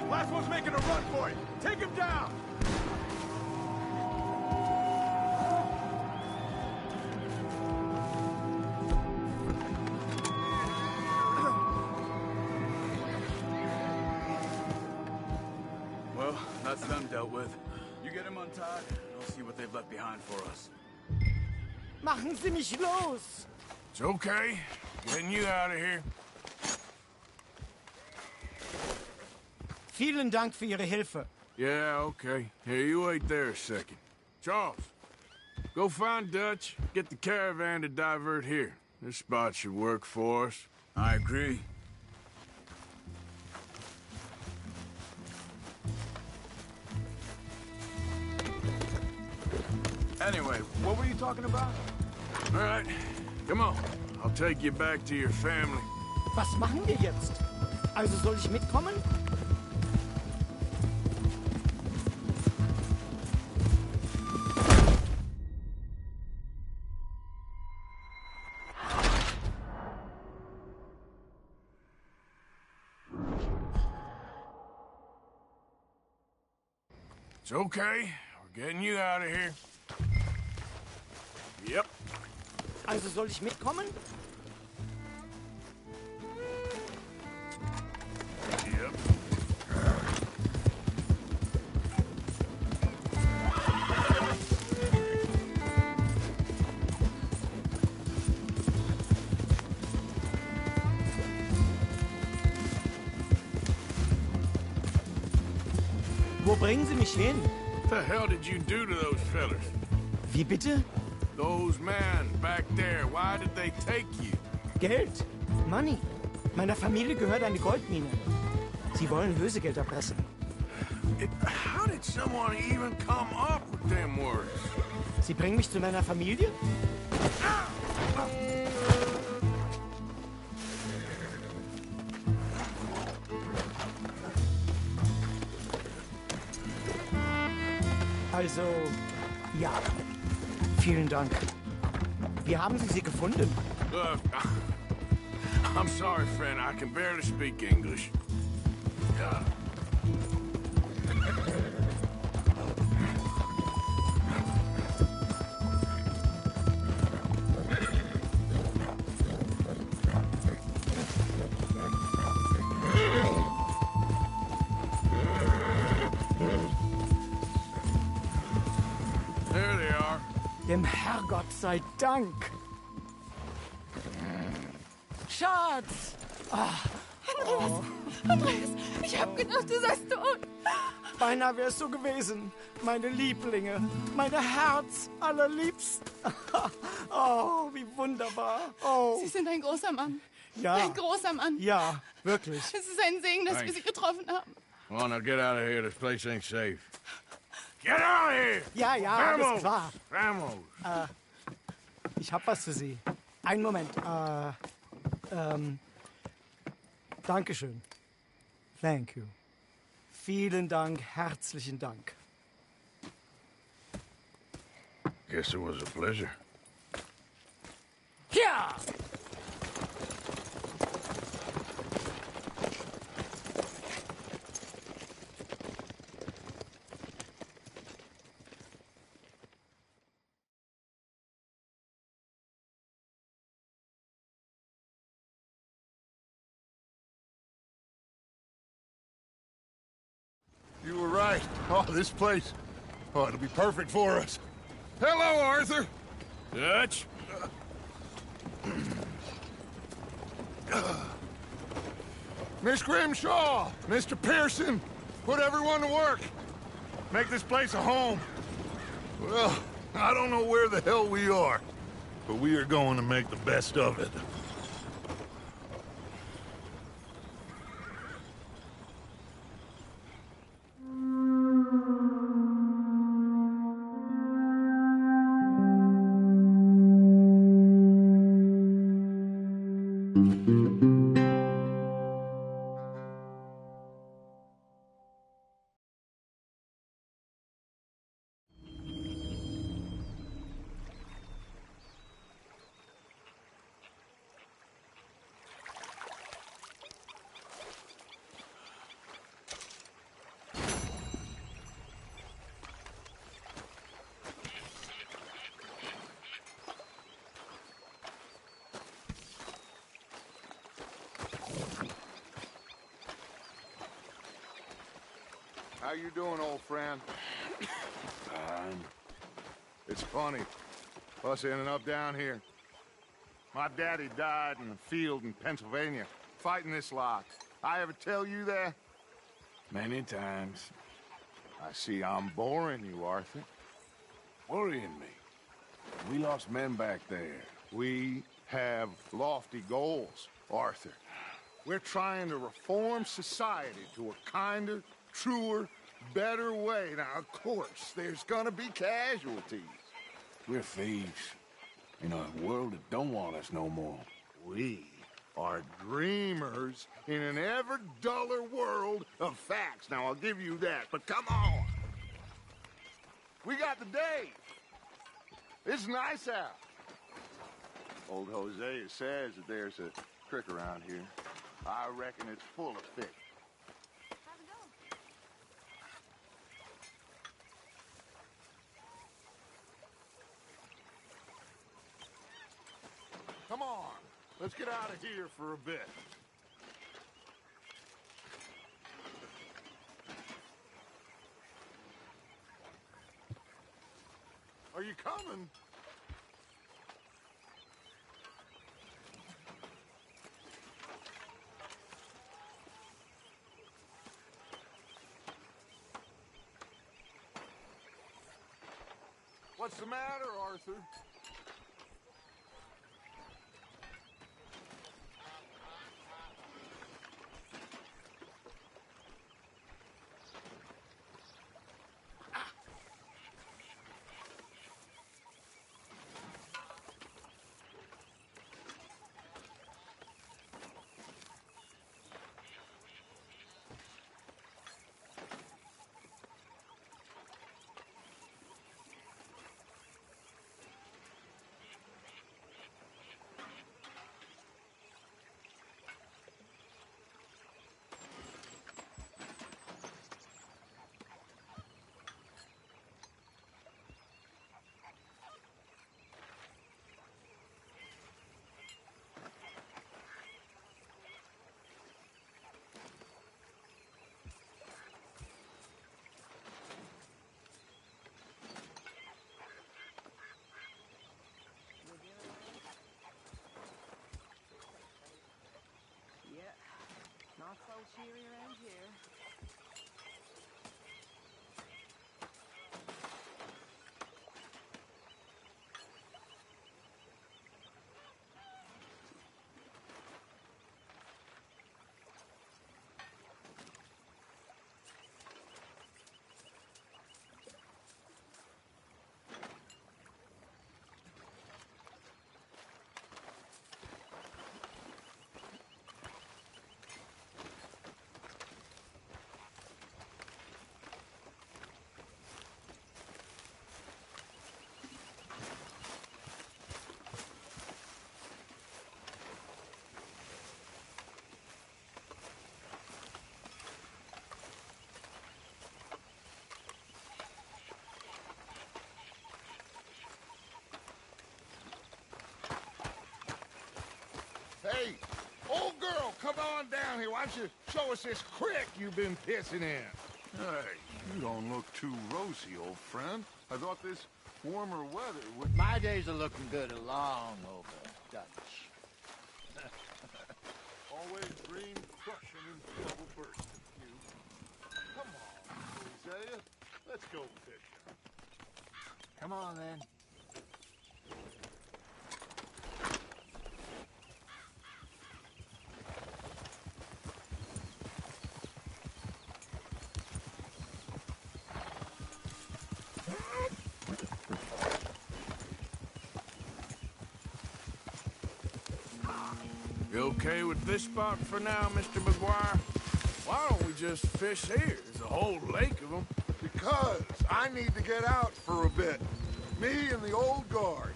S1: Last one's making a run for it! Take him down!
S13: Well, that's them dealt with. You get him untied, and I'll see what they've left behind for us.
S17: Machen Sie mich los!
S2: It's okay. Getting you out of here.
S17: Vielen Dank für Ihre Hilfe.
S2: Yeah, okay. Here, you wait there a second. Charles, go find Dutch, get the caravan to divert here. This spot should work for us.
S13: I agree. Anyway, what were you talking about?
S2: All right, come on. I'll take you back to your family.
S17: Was machen wir jetzt? Also soll ich mitkommen?
S2: It's okay. We're getting you out of here. Yep.
S17: Also soll ich mitkommen?
S2: Yep.
S17: Wo bringen Sie mich hin?
S2: What the hell did you do to those fellas?
S17: Wie bitte?
S2: Those men back there, why did they take you?
S17: Geld. Money. Meiner Familie gehört eine Goldmine. Sie wollen Lösegeld erpressen.
S2: How did someone even come up with them words?
S17: Sie bringen mich zu meiner Familie? Also, ja. Vielen Dank. Wie haben Sie sie gefunden?
S2: Look, I'm sorry, friend. I can barely speak English. There they are.
S17: Dem Herrgott sei Dank. Schatz!
S16: Andreas, ich hab gedacht, du seist tot.
S17: Beinahe wär's so gewesen. Meine Lieblinge, meine Herz allerliebsten. Oh, wie wunderbar. Oh.
S16: Sie sind ein großer Mann.
S17: Ja.
S16: Ein großer Mann.
S17: Ja, wirklich.
S16: Es ist ein Segen, dass wir Sie getroffen haben.
S2: Come on, now get out of here. This place ain't safe. Get out of here!
S17: Ja, ja, alles klar.
S2: Vamos!
S17: Ich hab was für Sie. Einen Moment. Dankeschön. Thank you. Vielen Dank, herzlichen Dank.
S2: Guess it was a pleasure.
S17: Ja!
S10: You were right. Oh, this place. Oh, it'll be perfect for us. Hello, Arthur.
S2: Dutch?
S10: Miss Grimshaw, Mr. Pearson, put everyone to work. Make this place a home. Well, I don't know where the hell we are,
S18: but we are going to make the best of it.
S10: How you doing, old friend? Fine. It's funny, us ending up down here. My daddy died in the field in Pennsylvania, fighting this lot. I ever tell you that?
S2: Many times.
S10: I see I'm boring you, Arthur.
S2: Worrying me. We lost men back there.
S10: We have lofty goals, Arthur. We're trying to reform society to a kinder, truer, better way. Now, of course, there's gonna be casualties.
S2: We're thieves in a world that don't want us no more.
S10: We are dreamers in an ever duller world of facts. Now, I'll give you that, but come on. We got the day. It's nice out. Old Hosea says that there's a creek around here. I reckon it's full of fish. Come on, let's get out of here for a bit. Are you coming? What's the matter, Arthur?
S8: Not so cheery around here. Hey, old girl, come on down here. Why don't you show us this creek you've been pissing in?
S3: Hey, you don't look too rosy, old friend. I thought this warmer weather would...
S5: My days are looking good along over, Dutch.
S3: Always dream crushing and trouble bursting, you. Come on, Hosea. Let's go fishing.
S5: Come on, then.
S2: You okay with this spot for now, Mr. McGuire? Why don't we just fish here? There's a whole lake of them.
S10: Because I need to get out for a bit. Me and the old guard.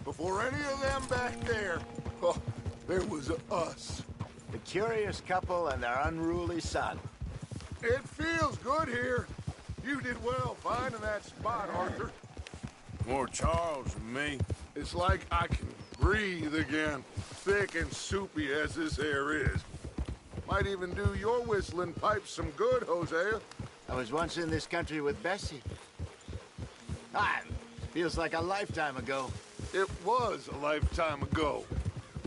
S10: Before any of them back there, oh, there was us.
S5: The curious couple and their unruly son.
S10: It feels good here. You did well finding that spot, Arthur.
S2: More Charles than me.
S10: It's like I can breathe again, thick and soupy as this air is. Might even do your whistling pipes some good, Hosea.
S5: I was once in this country with Bessie. Feels like a lifetime ago.
S10: It was a lifetime ago.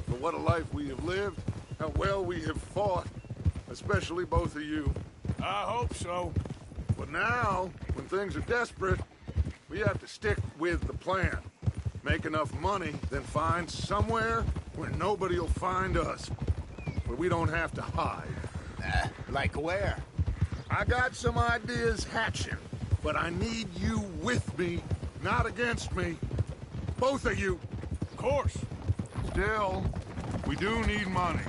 S10: But what a life we have lived, how well we have fought, especially both of you.
S2: I hope so.
S10: But now, when things are desperate, we have to stick with the plan. Make enough money, then find somewhere where nobody will find us. Where we don't have to hide.
S5: Like where?
S10: I got some ideas hatching, but I need you with me, not against me. Both of you.
S2: Of course.
S10: Still, we do need money.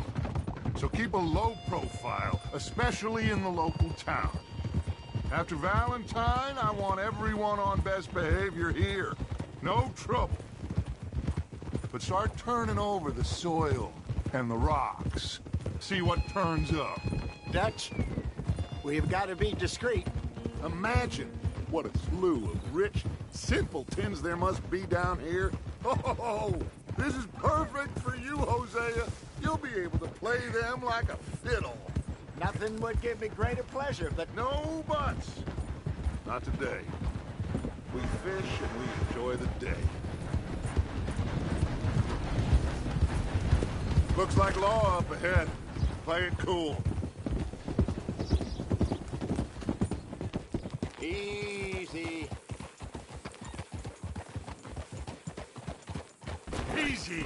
S10: So keep a low profile, especially in the local town. After Valentine, I want everyone on best behavior here. No trouble. But start turning over the soil and the rocks. See what turns up.
S5: Dutch, we've got to be discreet.
S10: Imagine what a slew of rich simpletons there must be down here. Oh, this is perfect for you, Hosea. You'll be able to play them like a fiddle.
S5: Nothing would give me greater pleasure, but...
S10: No buts. Not today. We fish and we enjoy the day. Looks like law up ahead. Play it cool.
S5: Easy.
S10: Easy.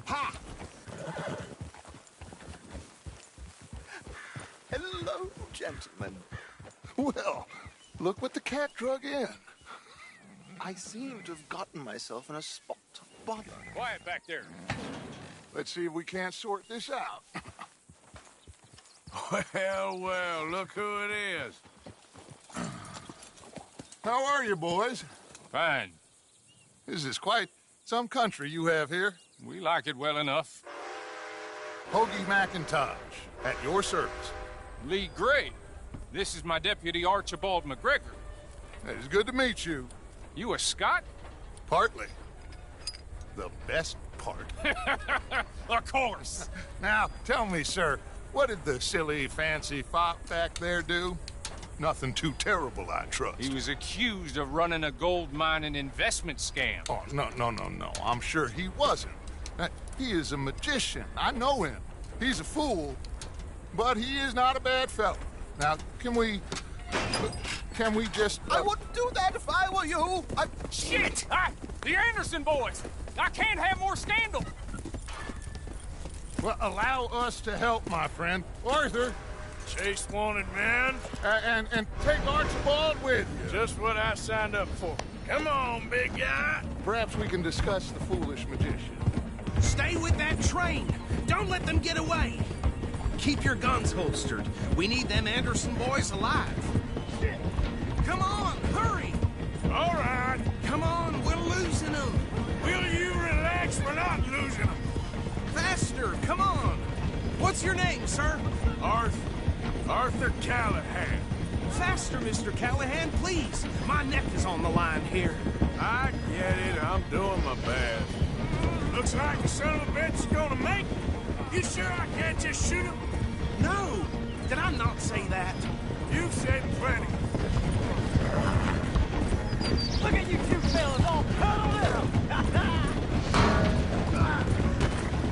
S5: Ha! Hello, gentlemen.
S10: Well, look what the cat drug in.
S19: I seem to have gotten myself in a spot of bother.
S1: Quiet back there.
S10: Let's see if we can't sort this out.
S2: Well, look who it is.
S10: How are you, boys?
S1: Fine.
S10: This is quite some country you have here.
S1: We like it well enough.
S10: Hoagie McIntosh, at your service.
S1: Lee Gray. This is my deputy, Archibald McGregor.
S10: It's good to meet you.
S1: You a Scot?
S10: Partly. The best part.
S1: Of course.
S10: Now, tell me, sir, what did the silly, fancy fop back there do? Nothing too terrible, I trust.
S1: He was accused of running a gold mining investment scam.
S10: Oh, no. I'm sure he wasn't. He is a magician. I know him. He's a fool, but he is not a bad fellow. Now, can we just...
S19: I wouldn't do that if I were you.
S1: Shit! The Anderson boys! I can't have more scandal!
S10: Well, allow us to help, my friend. Arthur!
S2: Chase wanted man.
S10: And take Archibald with you.
S2: Just what I signed up for. Come on, big guy.
S10: Perhaps we can discuss the foolish magician.
S20: Stay with that train. Don't let them get away. Keep your guns holstered. We need them Anderson boys alive. Come on, hurry.
S2: All right.
S20: Come on, we're losing them.
S2: Will you relax? We're not losing them.
S20: Faster, come on. What's your name, sir?
S2: Arthur Callahan.
S20: Faster, Mr. Callahan, please. My neck is on the line here.
S2: I get it. I'm doing my best. Looks like the son of a bitch is gonna make it. You sure I can't just shoot him?
S20: No. Did I not say that?
S2: You've said plenty.
S7: Look at you two fellas all cuddled up.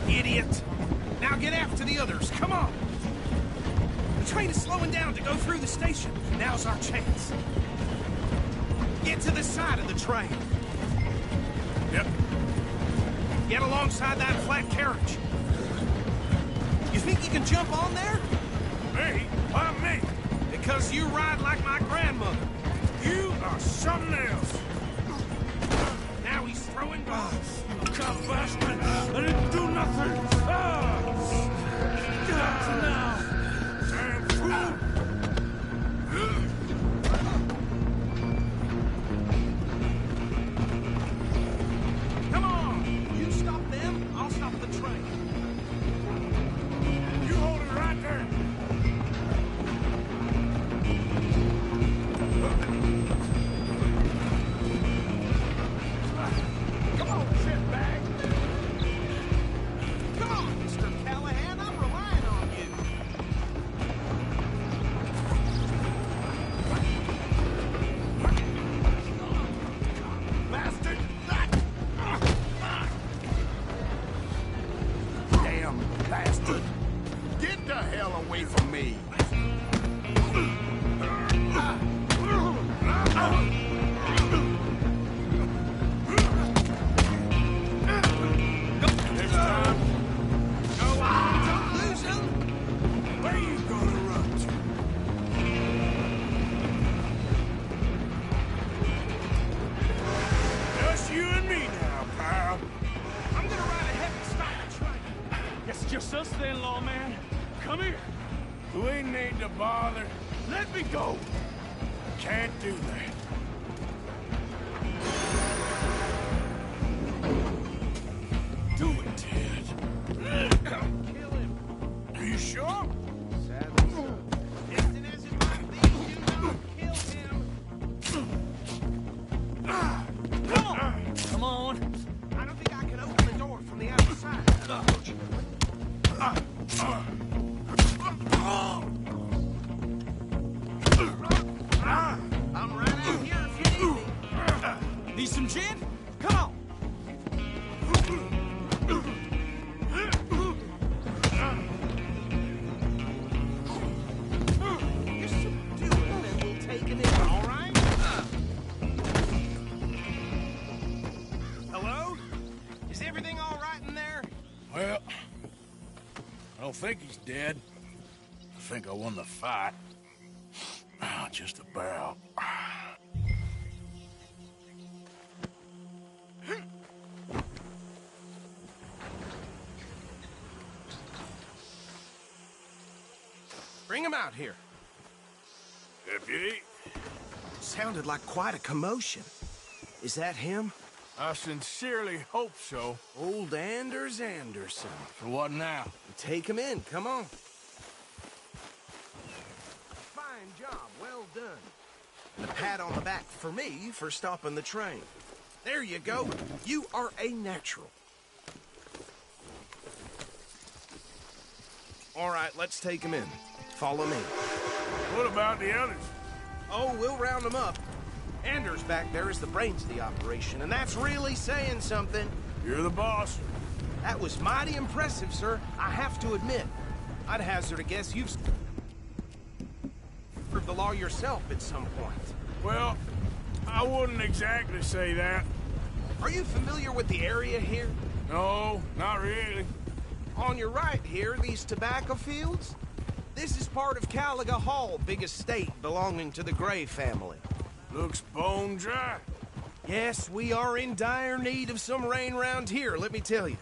S20: Idiot. Now get after the others. Come on. The train is slowing down to go through the station. Now's our chance. Get to the side of the train.
S2: Yep.
S20: Get alongside that flat carriage. You think you can jump on there?
S2: Me? Why me?
S20: Because you ride like my grandmother.
S2: You are something else.
S20: Now he's throwing bombs.
S18: up, bastard! I didn't do nothing! Ah! Got now! Damn fool!
S20: Come on! You stop them, I'll stop the train.
S18: You hold it right there!
S20: Come on, shitbag! Come on, Mr. Callahan, I'm relying on you.
S18: Bastard!
S3: Damn bastard! Get the hell away from me!
S18: Next time, go on! Don't lose him! Where you gonna run to? Just you and me now, pal.
S20: I'm gonna ride ahead and stop the train.
S18: It's just us then, lawman. Come here. We ain't need to bother. Let me go. Can't do that. Do it, Ted.
S20: Kill him.
S18: Are you sure?
S20: Sadly so. Distant as it might be, you know, kill him. Come on!
S18: Come on.
S20: I don't think I can open the door from the outside. I'm right out here if you need me.
S1: Need some gin? Come on.
S20: You subdue him and we'll take him in, all right? Hello? Is everything all right in there?
S2: Well, I don't think he's dead. I think I won the fight. Just about.
S20: Bring him out here.
S2: Deputy?
S20: Sounded like quite a commotion. Is that him?
S2: I sincerely hope so.
S20: Old Anders Anderson.
S2: For what now?
S20: Take him in, come on. Fine job, well done. And a pat on the back for me for stopping the train. There you go. You are a natural. All right, let's take him in. Follow me.
S2: What about the others?
S20: Oh, we'll round them up. Anders back there is the brains of the operation, and that's really saying something.
S2: You're the boss.
S20: That was mighty impressive, sir. I have to admit. I'd hazard a guess you've served the law yourself at some point.
S2: Well, I wouldn't exactly say that.
S20: Are you familiar with the area here?
S2: No, not really.
S20: On your right here, these tobacco fields? This is part of Caliga Hall, big estate belonging to the Gray family.
S2: Looks bone dry.
S20: Yes, we are in dire need of some rain round here, let me tell you.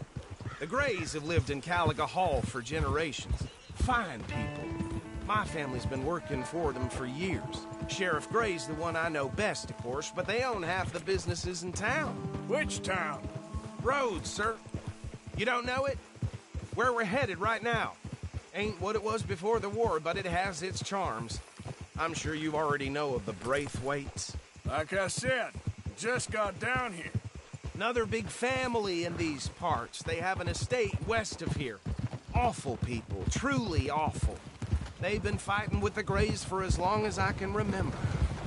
S20: The Grays have lived in Caliga Hall for generations. Fine people. My family's been working for them for years. Sheriff Gray's the one I know best, of course, but they own half the businesses in town.
S2: Which town?
S20: Rhodes, sir. You don't know it? Where we're headed right now. Ain't what it was before the war, but it has its charms. I'm sure you already know of the Braithwaites.
S2: Like I said, just got down here.
S20: Another big family in these parts. They have an estate west of here. Awful people, truly awful. They've been fighting with the Grays for as long as I can remember.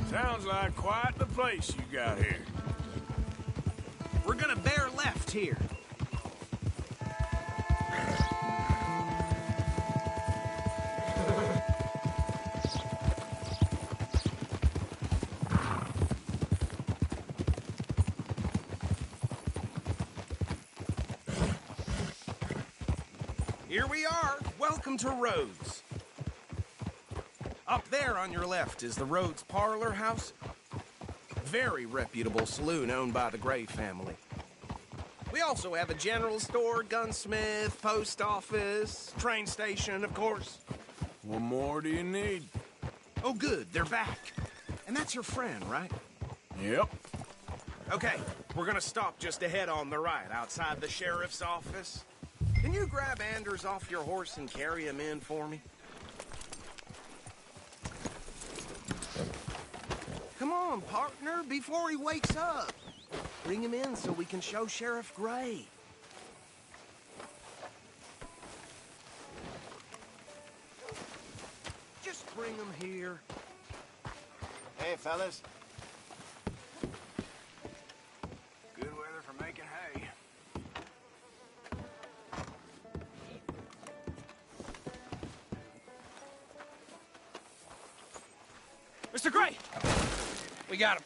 S2: Sounds like quite the place you got here.
S20: We're gonna bear left here. Here we are. Welcome to Rhodes. Up there on your left is the Rhodes Parlor House. Very reputable saloon owned by the Gray family. We also have a general store, gunsmith, post office, train station, of course.
S2: What more do you need?
S20: Oh, good, they're back. And that's your friend, right?
S2: Yep.
S20: Okay, we're gonna stop just ahead on the right, outside the sheriff's office. Can you grab Anders off your horse and carry him in for me? Come on, partner, before he wakes up. Bring him in so we can show Sheriff Gray. Just bring him here.
S5: Hey, fellas.
S2: Good weather for making hay.
S1: Mr. Gray! We got him.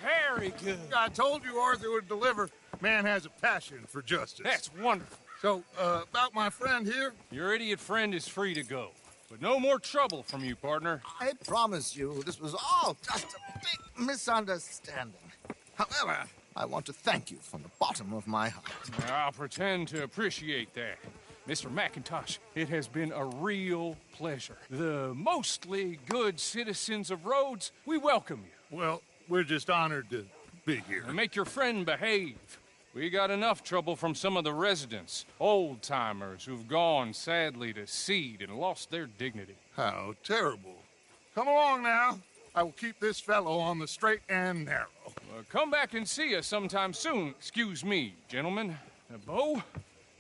S1: Very good.
S3: I told you Arthur would deliver. Man has a passion for justice.
S1: That's wonderful.
S3: So, about my friend here?
S1: Your idiot friend is free to go. But no more trouble from you, partner.
S19: I promise you, this was all just a big misunderstanding. However, I want to thank you from the bottom of my heart.
S1: I'll pretend to appreciate that. Mr. McIntosh, it has been a real pleasure. The mostly good citizens of Rhodes, we welcome you.
S3: Well, we're just honored to be here.
S1: And make your friend behave. We got enough trouble from some of the residents, old-timers who've gone, sadly, to seed and lost their dignity.
S3: How terrible. Come along now. I will keep this fellow on the straight and narrow.
S1: Come back and see us sometime soon. Excuse me, gentlemen. Bo,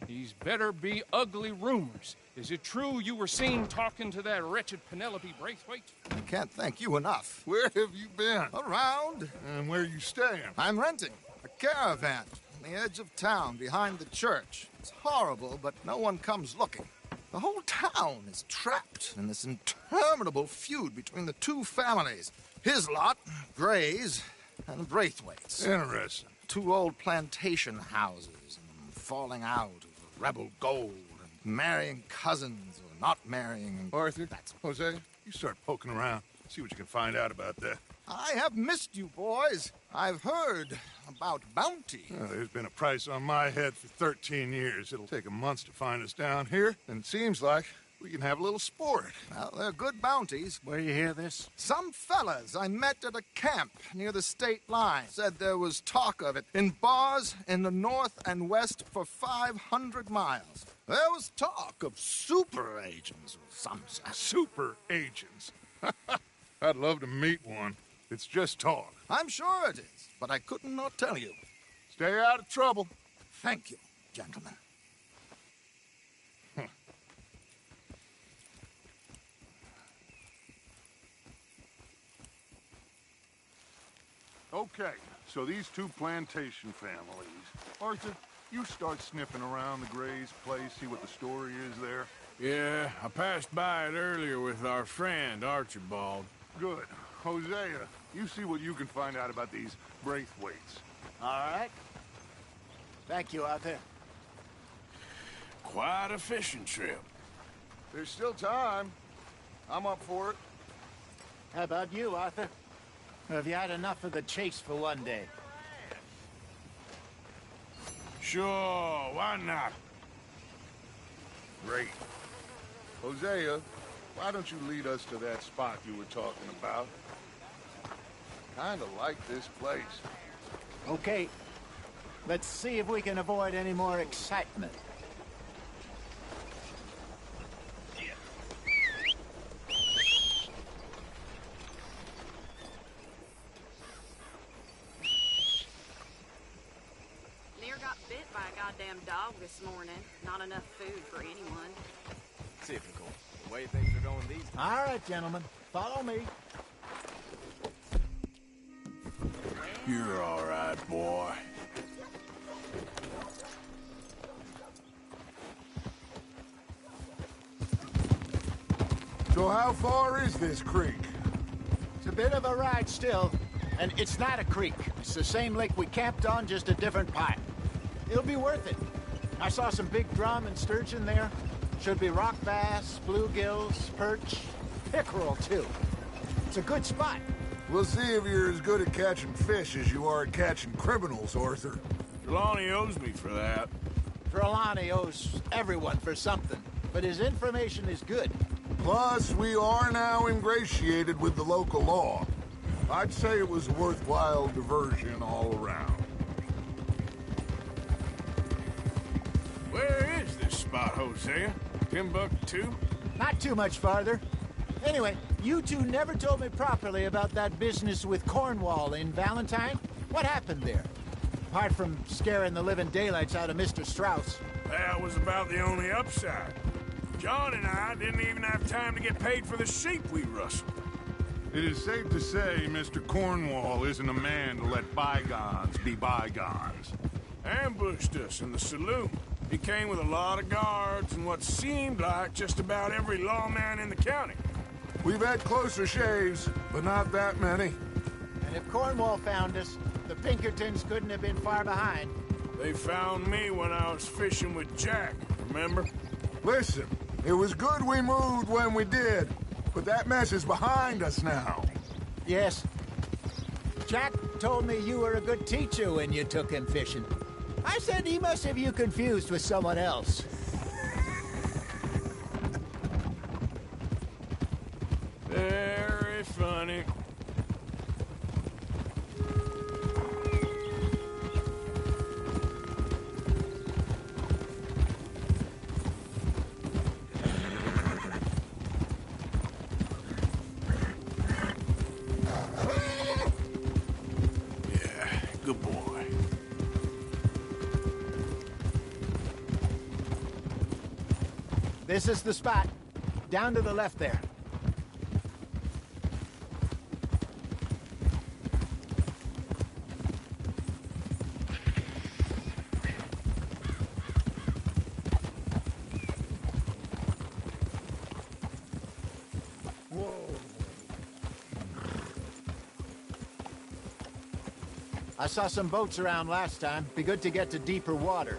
S1: these better be ugly rumors. Is it true you were seen talking to that wretched Penelope Braithwaite?
S19: I can't thank you enough.
S3: Where have you been?
S19: Around.
S3: And where are you staying?
S19: I'm renting a caravan on the edge of town behind the church. It's horrible, but no one comes looking. The whole town is trapped in this interminable feud between the two families. His lot, Gray's, and Braithwaite's.
S3: Interesting.
S19: Two old plantation houses, and falling out of rebel gold, and marrying cousins or not marrying.
S3: Arthur, Jose, you start poking around. See what you can find out about that.
S19: I have missed you, boys. I've heard about bounty.
S3: Well, there's been a price on my head for 13 years. It'll take a month to find us down here, and it seems like we can have a little sport.
S19: Well, they're good bounties.
S5: Where you hear this?
S19: Some fellas I met at a camp near the state line said there was talk of it in bars in the north and west for 500 miles. There was talk of super agents of some sort.
S3: Super agents? I'd love to meet one. It's just talk.
S19: I'm sure it is, but I couldn't not tell you.
S3: Stay out of trouble.
S19: Thank you, gentlemen.
S3: Okay, so these two plantation families. Arthur, you start sniffing around the Gray's place, see what the story is there.
S2: Yeah, I passed by it earlier with our friend, Archibald.
S3: Good. Hosea, you see what you can find out about these Braithwaites.
S5: All right. Thank you, Arthur.
S2: Quite a fishing trip.
S3: There's still time. I'm up for it.
S5: How about you, Arthur? Or have you had enough of the chase for one day?
S2: Sure, why not?
S3: Great. Hosea, why don't you lead us to that spot you were talking about? Kinda like this place.
S5: Okay. Let's see if we can avoid any more excitement.
S21: Lear got bit by a goddamn dog this morning. Not enough food for anyone.
S20: Typical. The way things are going these days.
S5: All right, gentlemen. Follow me.
S2: You're all right, boy.
S3: So how far is this creek?
S5: It's a bit of a ride still, and it's not a creek. It's the same lake we camped on, just a different pipe. It'll be worth it. I saw some big drum and sturgeon there. Should be rock bass, bluegills, perch, pickerel, too. It's a good spot.
S3: We'll see if you're as good at catching fish as you are at catching criminals, Arthur.
S2: Trelawney owes me for that.
S5: Trelawney owes everyone for something, but his information is good.
S10: Plus, we are now ingratiated with the local law. I'd say it was a worthwhile diversion all around.
S2: Where is this spot, Hosea? Timbuktu?
S5: Not too much farther. Anyway, you two never told me properly about that business with Cornwall in Valentine. What happened there? Apart from scaring the living daylights out of Mr. Strauss.
S2: That was about the only upside. John and I didn't even have time to get paid for the sheep we rustled.
S10: It is safe to say Mr. Cornwall isn't a man to let bygones be bygones.
S2: Ambushed us in the saloon. He came with a lot of guards and what seemed like just about every lawman in the county.
S10: We've had closer shaves, but not that many.
S5: And if Cornwall found us, the Pinkertons couldn't have been far behind.
S2: They found me when I was fishing with Jack, remember?
S10: Listen, it was good we moved when we did, but that mess is behind us now.
S5: Yes. Jack told me you were a good teacher when you took him fishing. I said he must have you confused with someone else.
S2: Very funny. Yeah, good boy.
S5: This is the spot. Down to the left there. Whoa. I saw some boats around last time. Be good to get to deeper water.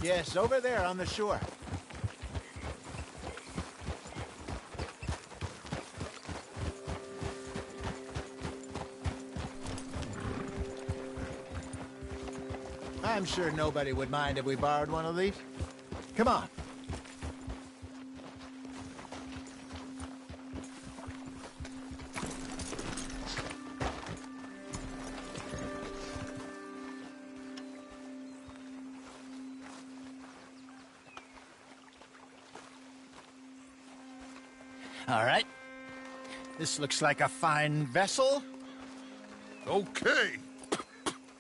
S5: Yes, over there on the shore. I'm sure nobody would mind if we borrowed one of these. Come on. All right. This looks like a fine vessel.
S10: Okay.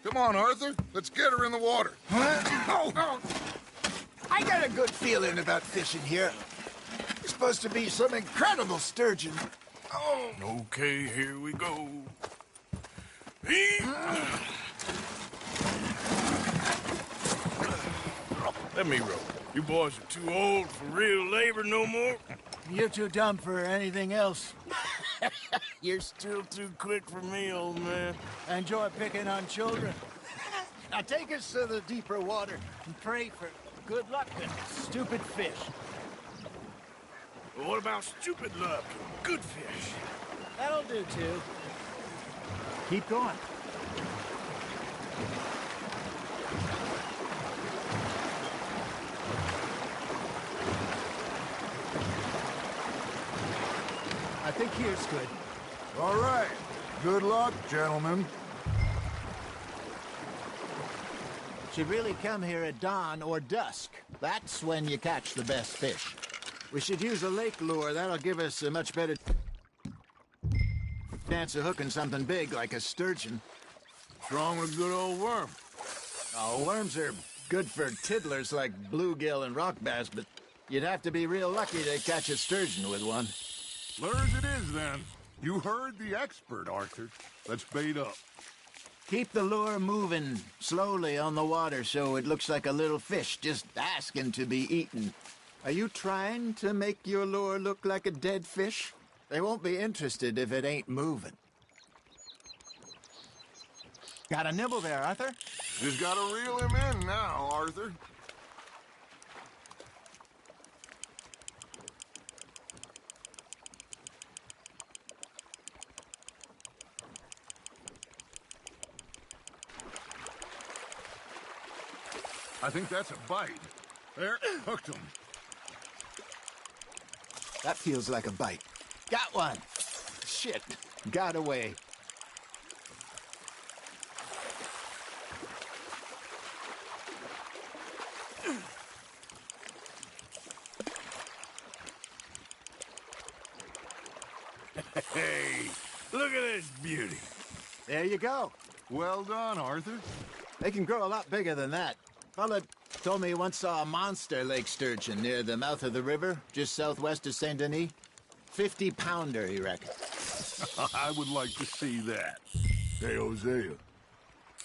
S10: Come on, Arthur. Let's get her in the water.
S5: Oh. I got a good feeling about fishing here. It's supposed to be some incredible sturgeon.
S2: Oh. Okay, here we go. Let me row. You boys are too old for real labor no more.
S5: You're too dumb for anything else.
S2: You're still too quick for me, old man.
S5: Enjoy picking on children. Now take us to the deeper water and pray for good luck and stupid fish.
S2: Well, what about stupid luck and good fish?
S5: That'll do, too. Keep going. I think here's good.
S10: All right. Good luck, gentlemen.
S5: Should really come here at dawn or dusk. That's when you catch the best fish. We should use a lake lure. That'll give us a much better chance of hooking something big like a sturgeon.
S2: What's wrong with a good old worm?
S5: Oh, worms are good for tiddlers like bluegill and rock bass, but you'd have to be real lucky to catch a sturgeon with one.
S10: Lures it is, then. You heard the expert, Arthur. Let's bait up.
S5: Keep the lure moving slowly on the water so it looks like a little fish just asking to be eaten. Are you trying to make your lure look like a dead fish? They won't be interested if it ain't moving. Got a nibble there, Arthur?
S10: Just gotta reel him in now, Arthur. I think that's a bite. There, hooked him.
S5: That feels like a bite. Got one. Shit. Got away.
S2: Hey, look at this beauty.
S5: There you go.
S10: Well done, Arthur.
S5: They can grow a lot bigger than that. Fella told me he once saw a monster lake sturgeon near the mouth of the river, just southwest of Saint Denis. 50-pounder, he reckoned.
S2: I would like to see that. Hey, Hosea, you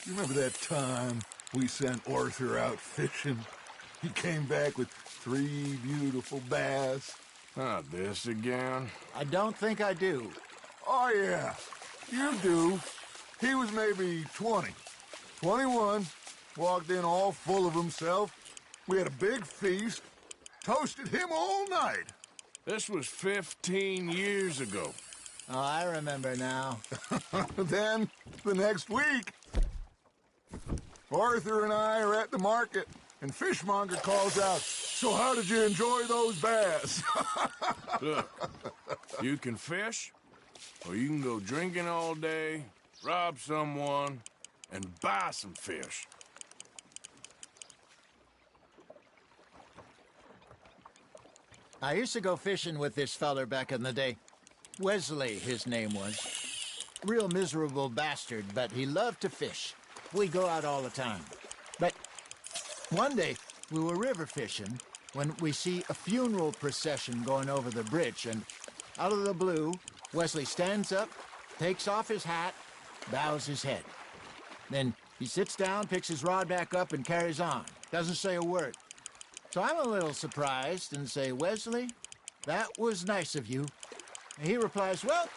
S2: remember that time we sent Arthur out fishing? He came back with 3 beautiful bass.
S3: Not this again.
S5: I don't think I do.
S2: Oh, yeah, you do. He was maybe 20, 21, walked in all full of himself. We had a big feast, toasted him all night.
S3: This was 15 years ago.
S5: Oh, I remember now.
S2: Then, the next week, Arthur and I are at the market, and Fishmonger calls out, "So how did you enjoy those bass?"
S3: Look, you can fish, or you can go drinking all day, rob someone, and buy some fish.
S5: I used to go fishing with this feller back in the day. Wesley, his name was. Real miserable bastard, but he loved to fish. We'd go out all the time. But one day, we were river fishing when we see a funeral procession going over the bridge, and out of the blue, Wesley stands up, takes off his hat, bows his head. Then he sits down, picks his rod back up, and carries on. Doesn't say a word. So I'm a little surprised and say, "Wesley, that was nice of you." And he replies, "Well,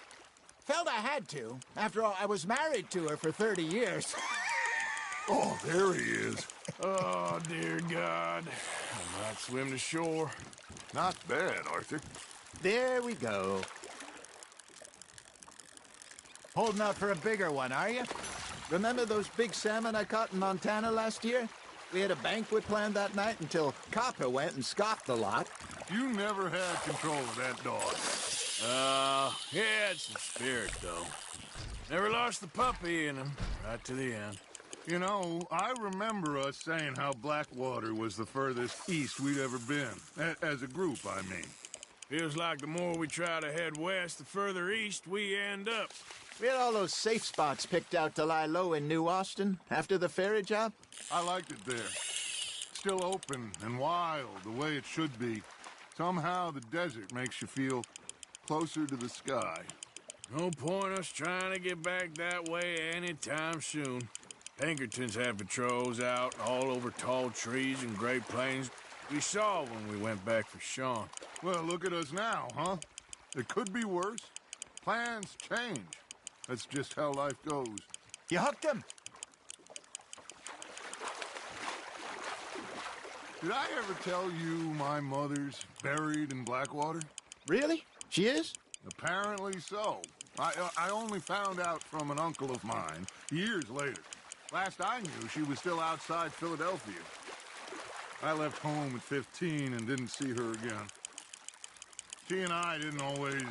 S5: felt I had to. After all, I was married to her for 30 years.
S2: Oh, there he is.
S3: Oh, dear God. I might swim to shore.
S10: Not bad, Arthur.
S5: There we go. Holding out for a bigger one, are you? Remember those big salmon I caught in Montana last year? We had a banquet planned that night until Copper went and scoffed the lot.
S10: You never had control of that dog.
S3: He had some spirit, though. Never lost the puppy in him, right to the end.
S10: You know, I remember us saying how Blackwater was the furthest east we'd ever been. As a group, I mean.
S3: Feels like the more we try to head west, the further east we end up.
S5: We had all those safe spots picked out to lie low in New Austin after the ferry job.
S10: I liked it there. Still open and wild, the way it should be. Somehow the desert makes you feel closer to the sky.
S3: No point us trying to get back that way anytime soon. Pinkertons had patrols out all over tall trees and Great Plains. We saw when we went back for Sean.
S10: Well, look at us now, huh? It could be worse. Plans change. That's just how life goes.
S5: You hooked him.
S10: Did I ever tell you my mother's buried in Blackwater?
S5: Really? She is?
S10: Apparently so. I only found out from an uncle of mine years later. Last I knew, she was still outside Philadelphia. I left home at 15 and didn't see her again. She and I didn't always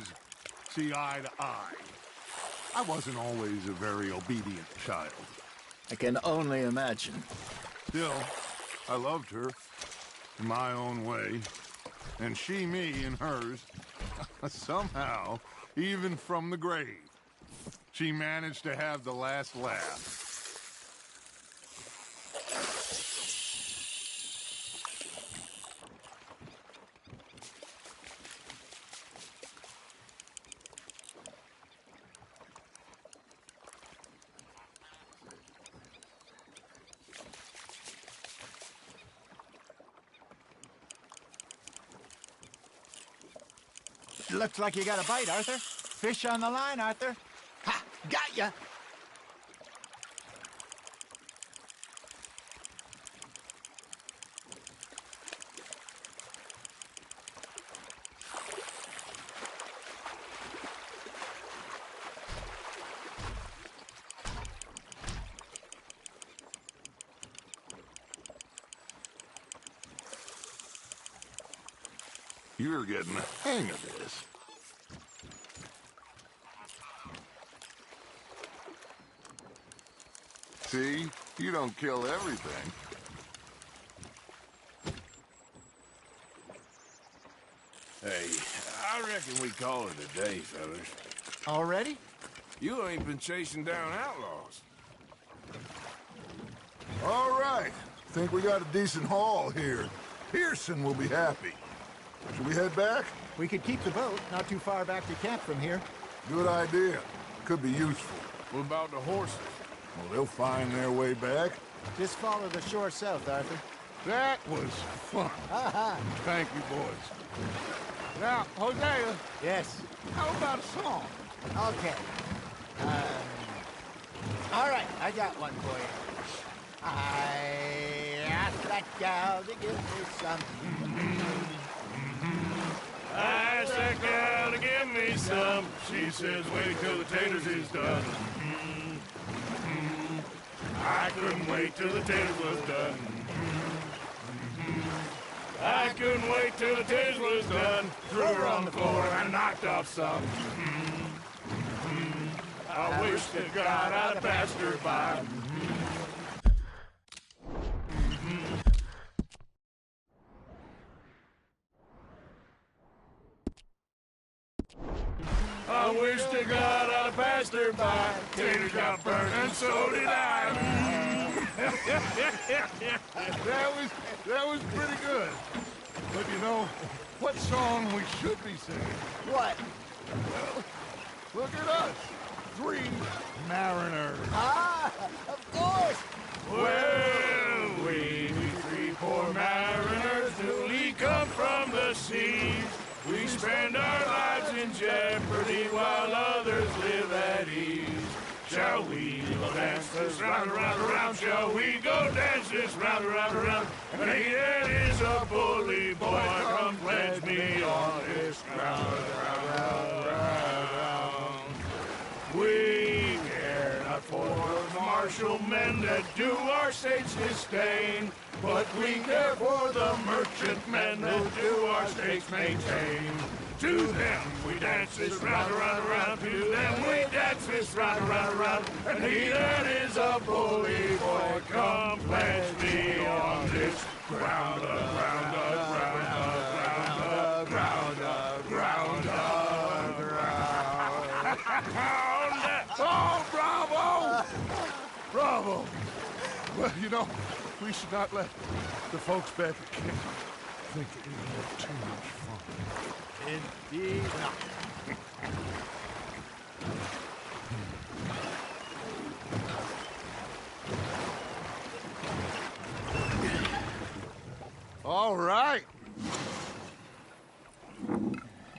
S10: see eye to eye. I wasn't always a very obedient child.
S5: I can only imagine.
S10: Still, I loved her in my own way, and she me in hers. Somehow, even from the grave, she managed to have the last laugh.
S5: Looks like you got a bite, Arthur. Fish on the line, Arthur. Ha! Got ya!
S10: You're getting the hang of this. See? You don't kill everything.
S2: Hey, I reckon we call it a day, fellas.
S5: Already?
S2: You ain't been chasing down outlaws.
S10: All right. Think we got a decent haul here. Pearson will be happy. Should we head back?
S5: We could keep the boat not too far back to camp from here.
S10: Good idea. Could be useful.
S2: What about the horses?
S10: Well, they'll find their way back.
S5: Just follow the shore south, Arthur.
S2: That was fun. Thank you, boys. Now, Hosea.
S5: Yes.
S2: How about a song?
S5: Okay. All right, I got one for you. I asked that gal to give me some.
S18: I asked that gal to give me some. She says, wait till the taters is done. I couldn't wait till the taters was done. I couldn't wait till the taters was done. Threw her on the floor and knocked off some. I wish to God I'd have passed her by. I wish to God I'd have passed her by. Taters got burned and so did I.
S10: That was pretty good. But you know, what song we should be singing?
S5: What?
S10: Well, look at us. 3 mariners.
S5: Ah, of course.
S18: Well, we 3 poor mariners, newly come from the seas. We spend our lives in jeopardy while others live at ease. Shall we go dance this round, around, around? Shall we go dance this round, around, around? And he that is a bully boy, come pledge me on this ground, round, round, round. We care not for the martial men that do our states disdain, but we care for the merchant men that do our states maintain. To them we dance this round, around, around. To them we dance this round, around, around. And he that is a bully boy, come pledge me on this ground, ground, ground, ground, ground, ground, ground.
S10: Oh, bravo! Bravo! Well, you know, we should not let the folks back at camp think that we had too much fun.
S5: Indeed not.
S10: All right.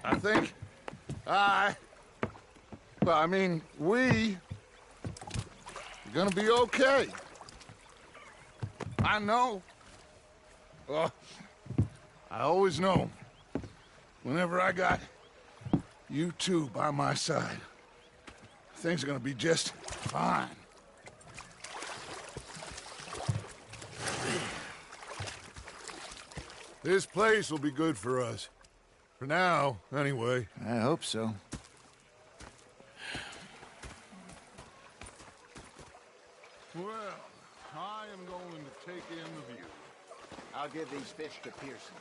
S10: I think we are gonna be okay. I know. I always know. Whenever I got you two by my side, things are gonna be just fine. This place will be good for us. For now, anyway.
S5: I hope so.
S10: Well, I am going to take in the view.
S5: I'll give these fish to Pearson.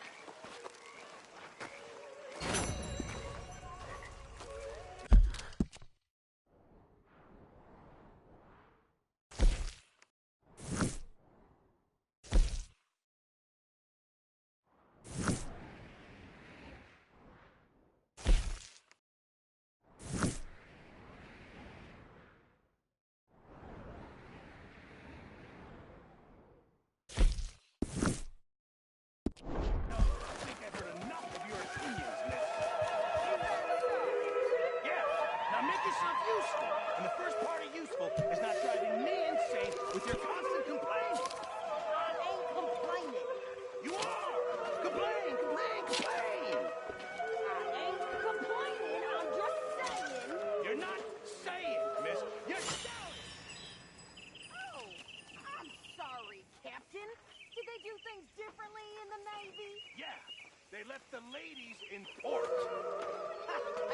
S18: They left the ladies in port.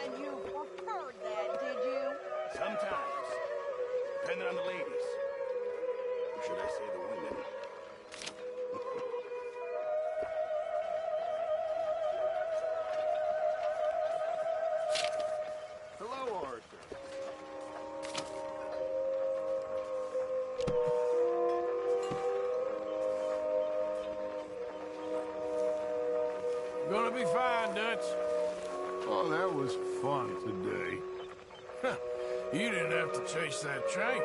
S7: And you preferred that, did you?
S18: Sometimes. Depending on the ladies. Or should I say the women? Hello, Arthur.
S2: Gonna be fine, Dutch.
S3: Oh, that was fun today.
S2: You didn't have to chase that train.